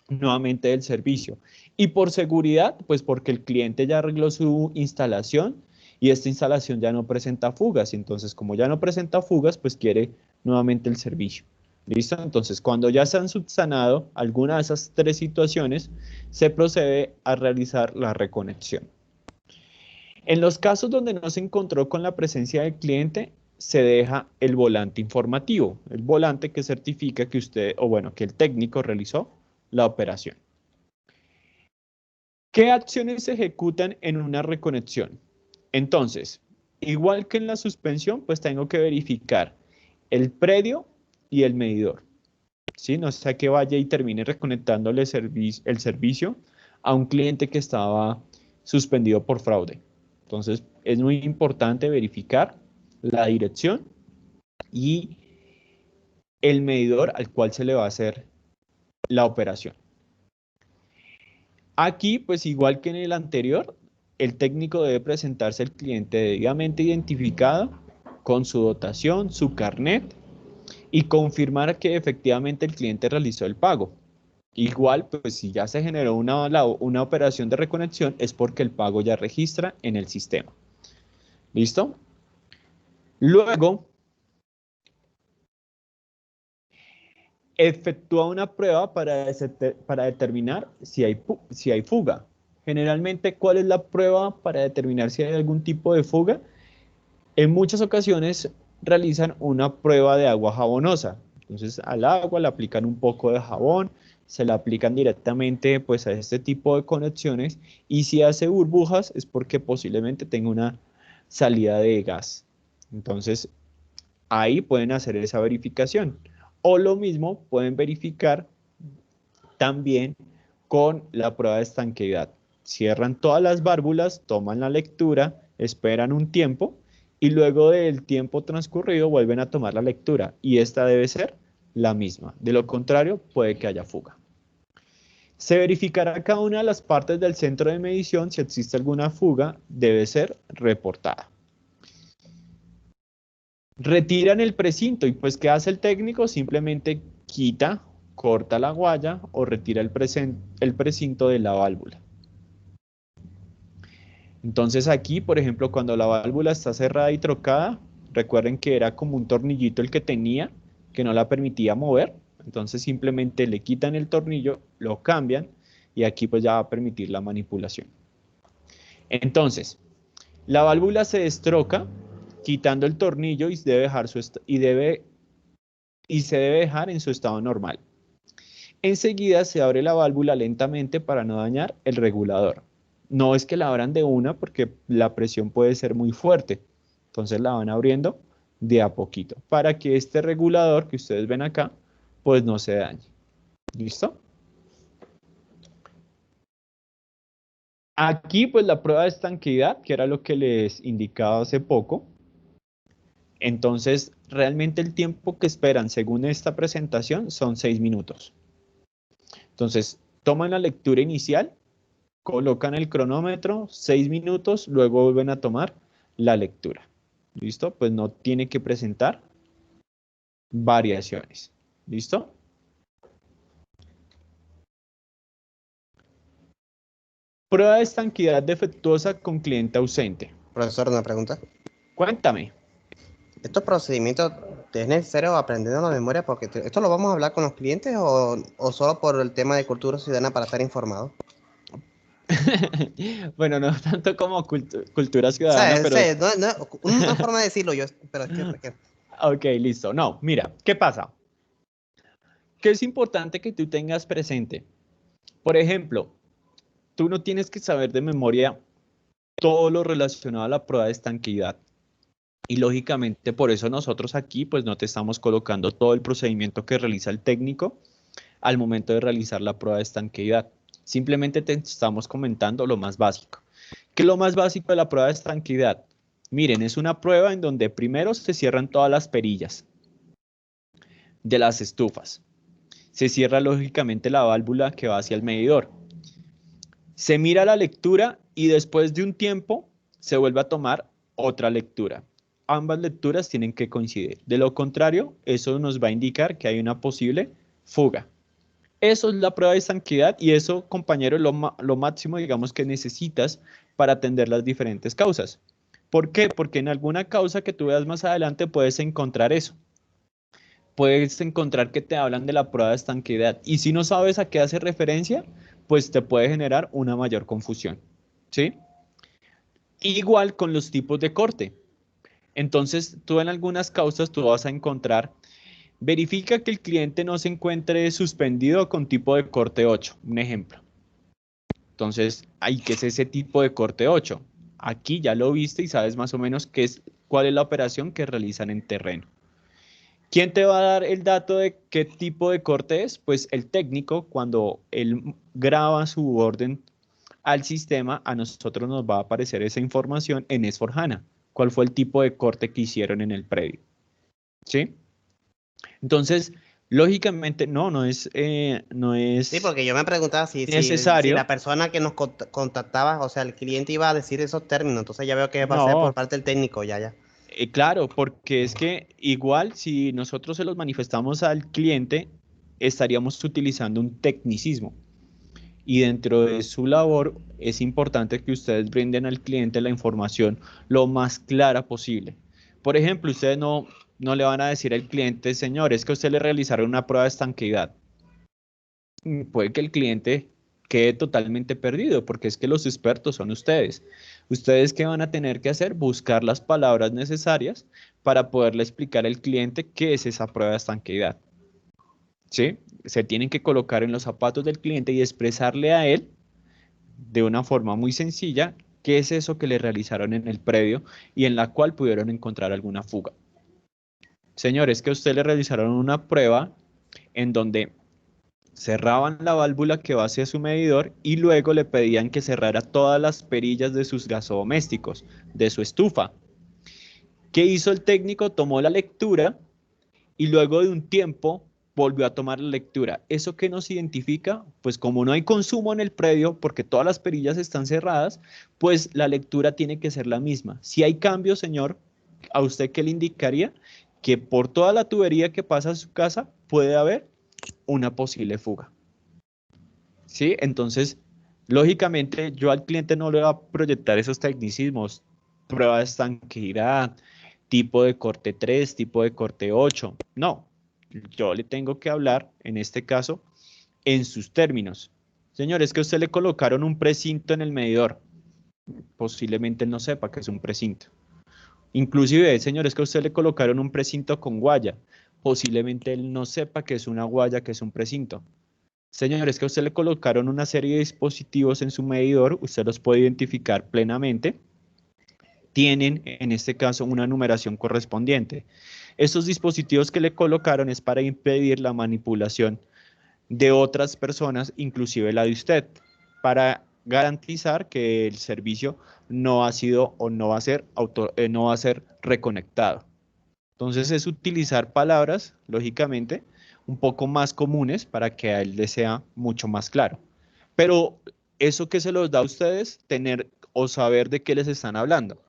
nuevamente del servicio. Y por seguridad, pues porque el cliente ya arregló su instalación y esta instalación ya no presenta fugas. Entonces, como ya no presenta fugas, pues quiere nuevamente el servicio. ¿Listo? Entonces, cuando ya se han subsanado alguna de esas 3 situaciones, se procede a realizar la reconexión. En los casos donde no se encontró con la presencia del cliente, se deja el volante informativo, el volante que certifica que usted, o bueno, que el técnico realizó la operación. ¿Qué acciones se ejecutan en una reconexión? Entonces, igual que en la suspensión, pues tengo que verificar el predio y el medidor. ¿Sí? No sea que vaya y termine reconectándole el servicio a un cliente que estaba suspendido por fraude. Entonces, es muy importante verificar la dirección y el medidor al cual se le va a hacer la operación. Aquí, pues igual que en el anterior, el técnico debe presentarse al cliente debidamente identificado con su dotación, su carnet y confirmar que efectivamente el cliente realizó el pago. Igual, pues si ya se generó una operación de reconexión es porque el pago ya registra en el sistema. ¿Listo? Luego, efectúa una prueba para determinar si hay fuga. Generalmente, ¿cuál es la prueba para determinar si hay algún tipo de fuga? En muchas ocasiones realizan una prueba de agua jabonosa. Entonces, al agua le aplican un poco de jabón, se la aplican directamente pues, a este tipo de conexiones y si hace burbujas es porque posiblemente tenga una salida de gas. Entonces, ahí pueden hacer esa verificación. O lo mismo pueden verificar también con la prueba de estanqueidad. Cierran todas las válvulas, toman la lectura, esperan un tiempo y luego del tiempo transcurrido vuelven a tomar la lectura y esta debe ser la misma. De lo contrario, puede que haya fuga. Se verificará cada una de las partes del centro de medición. Si existe alguna fuga, debe ser reportada. Retiran el precinto y pues ¿qué hace el técnico? Simplemente quita, corta la guaya o retira el precinto de la válvula. Entonces aquí, por ejemplo, cuando la válvula está cerrada y trocada, recuerden que era como un tornillito el que tenía, que no la permitía mover. Entonces simplemente le quitan el tornillo, lo cambian y aquí pues ya va a permitir la manipulación. Entonces, la válvula se destroca quitando el tornillo y se debe dejar en su estado normal. Enseguida se abre la válvula lentamente para no dañar el regulador. No es que la abran de una porque la presión puede ser muy fuerte. Entonces la van abriendo de a poquito para que este regulador que ustedes ven acá pues no se dañe. ¿Listo? Aquí pues la prueba de estanqueidad, que era lo que les indicaba hace poco. Entonces realmente el tiempo que esperan según esta presentación son 6 minutos. Entonces toman la lectura inicial colocan el cronómetro, 6 minutos, luego vuelven a tomar la lectura. ¿Listo? Pues no tiene que presentar variaciones. ¿Listo? Prueba de estanquidad defectuosa con cliente ausente. Profesor, una pregunta. Cuéntame. ¿Estos procedimientos es necesario aprender en la memoria? Porque ¿esto lo vamos a hablar con los clientes o solo por el tema de cultura ciudadana para estar informados? Bueno, no tanto como cultura O ciudadana, sea, pero... una forma de decirlo yo, pero es que... Ok, listo. No, mira, ¿qué pasa? Que es importante que tú tengas presente. Por ejemplo, tú no tienes que saber de memoria todo lo relacionado a la prueba de estanqueidad. Y lógicamente por eso nosotros aquí pues no te estamos colocando todo el procedimiento que realiza el técnico al momento de realizar la prueba de estanqueidad. Simplemente te estamos comentando lo más básico. ¿Qué es lo más básico de la prueba de estanqueidad? Miren, es una prueba en donde primero se cierran todas las perillas de las estufas. Se cierra lógicamente la válvula que va hacia el medidor. Se mira la lectura y después de un tiempo se vuelve a tomar otra lectura. Ambas lecturas tienen que coincidir. De lo contrario, eso nos va a indicar que hay una posible fuga. Eso es la prueba de estanqueidad y eso, compañero, es lo máximo, digamos, que necesitas para atender las diferentes causas. ¿Por qué? Porque en alguna causa que tú veas más adelante puedes encontrar eso. Puedes encontrar que te hablan de la prueba de estanqueidad y si no sabes a qué hace referencia, pues te puede generar una mayor confusión, ¿sí? Igual con los tipos de corte. Entonces, tú en algunas causas tú vas a encontrar, verifica que el cliente no se encuentre suspendido con tipo de corte 8, un ejemplo. Entonces, ¿qué es ese tipo de corte 8? Aquí ya lo viste y sabes más o menos cuál es la operación que realizan en terreno. ¿Quién te va a dar el dato de qué tipo de corte es? Pues el técnico, cuando él graba su orden al sistema, a nosotros nos va a aparecer esa información en S/4HANA. ¿Cuál fue el tipo de corte que hicieron en el predio? ¿Sí? Entonces, lógicamente, no es Sí, porque yo me preguntaba si necesario. la persona que nos contactaba, o sea, el cliente iba a decir esos términos, entonces ya veo que va a ser No. por parte del técnico, ya. Claro, porque es que igual si nosotros se los manifestamos al cliente, estaríamos utilizando un tecnicismo. Y dentro de su labor es importante que ustedes brinden al cliente la información lo más clara posible. Por ejemplo, ustedes no le van a decir al cliente, señor, es que a usted le realizaron una prueba de estanqueidad. Puede que el cliente quede totalmente perdido, porque es que los expertos son ustedes. ¿Ustedes qué van a tener que hacer? Buscar las palabras necesarias para poderle explicar al cliente qué es esa prueba de estanqueidad. ¿Sí? Se tienen que colocar en los zapatos del cliente y expresarle a él de una forma muy sencilla qué es eso que le realizaron en el predio y en la cual pudieron encontrar alguna fuga. Señores, que a usted le realizaron una prueba en donde cerraban la válvula que va hacia su medidor y luego le pedían que cerrara todas las perillas de sus gasodomésticos, de su estufa. ¿Qué hizo el técnico? Tomó la lectura y luego de un tiempo volvió a tomar la lectura. ¿Eso qué nos identifica? Pues como no hay consumo en el predio, porque todas las perillas están cerradas, pues la lectura tiene que ser la misma. Si hay cambio, señor, ¿a usted qué le indicaría? Que por toda la tubería que pasa a su casa puede haber una posible fuga. ¿Sí? Entonces, lógicamente, yo al cliente no le voy a proyectar esos tecnicismos, prueba de estanqueidad, tipo de corte 3, tipo de corte 8. No, yo le tengo que hablar, en este caso, en sus términos. Señor, es que a usted le colocaron un precinto en el medidor. Posiblemente él no sepa que es un precinto. Inclusive, señor, es que a usted le colocaron un precinto con guaya. Posiblemente él no sepa que es una guaya, que es un precinto. Señor, es que a usted le colocaron una serie de dispositivos en su medidor, usted los puede identificar plenamente. Tienen, en este caso, una numeración correspondiente. Estos dispositivos que le colocaron es para impedir la manipulación de otras personas, inclusive la de usted, para garantizar que el servicio no ha sido o no va a ser reconectado. Entonces es utilizar palabras, lógicamente, un poco más comunes para que a él le sea mucho más claro. Pero eso que se los da a ustedes, tener o saber de qué les están hablando.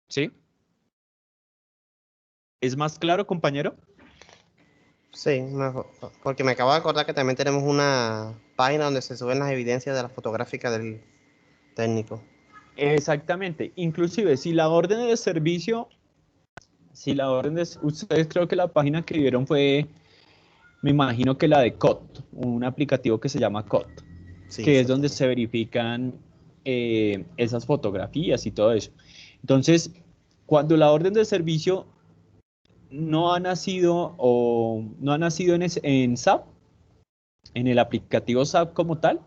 ¿Sí? ¿Es más claro, compañero? Sí, porque me acabo de acordar que también tenemos una página donde se suben las evidencias de la fotográfica del técnico. Exactamente. Inclusive, si la orden de servicio, ustedes creo que la página que vieron fue, me imagino que la de COT, un aplicativo que se llama COT, Sí, que es donde exactamente. se verifican esas fotografías y todo eso. Entonces, cuando la orden de servicio no ha nacido en SAP, en el aplicativo SAP como tal,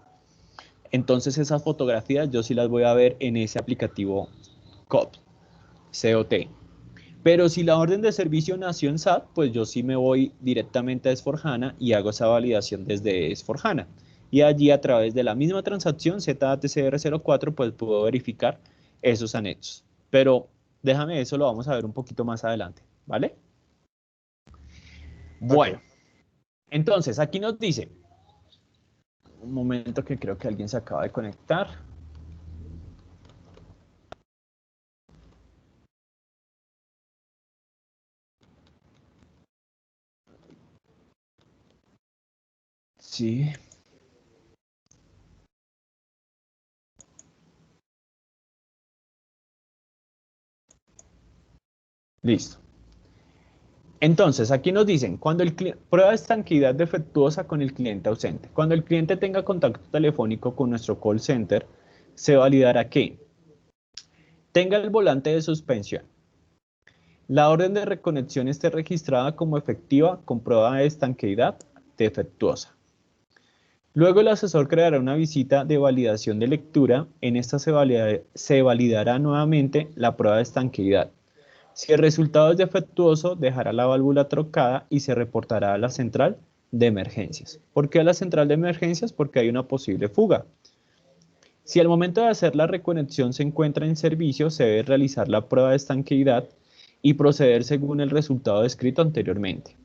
entonces esas fotografías yo sí las voy a ver en ese aplicativo COT. Pero si la orden de servicio nació en SAP, pues yo sí me voy directamente a S4HANA y hago esa validación desde S4HANA. Y allí a través de la misma transacción ZATCR04, pues puedo verificar esos anexos. Pero déjame, eso lo vamos a ver un poquito más adelante, ¿vale? Bueno, entonces aquí nos dice, un momento que creo que alguien se acaba de conectar. Sí. Listo. Entonces, aquí nos dicen, prueba de estanqueidad defectuosa con el cliente ausente. Cuando el cliente tenga contacto telefónico con nuestro call center, se validará que tenga el volante de suspensión, la orden de reconexión esté registrada como efectiva con prueba de estanqueidad defectuosa. Luego el asesor creará una visita de validación de lectura. En esta se validará nuevamente la prueba de estanqueidad. Si el resultado es defectuoso, dejará la válvula trocada y se reportará a la central de emergencias. ¿Por qué a la central de emergencias? Porque hay una posible fuga. Si al momento de hacer la reconexión se encuentra en servicio, se debe realizar la prueba de estanqueidad y proceder según el resultado descrito anteriormente.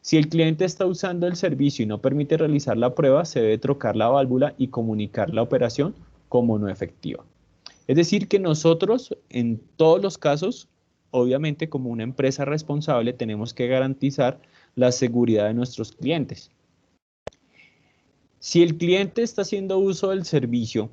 Si el cliente está usando el servicio y no permite realizar la prueba, se debe trocar la válvula y comunicar la operación como no efectiva. Es decir, que nosotros, en todos los casos, obviamente como una empresa responsable, tenemos que garantizar la seguridad de nuestros clientes. Si el cliente está haciendo uso del servicio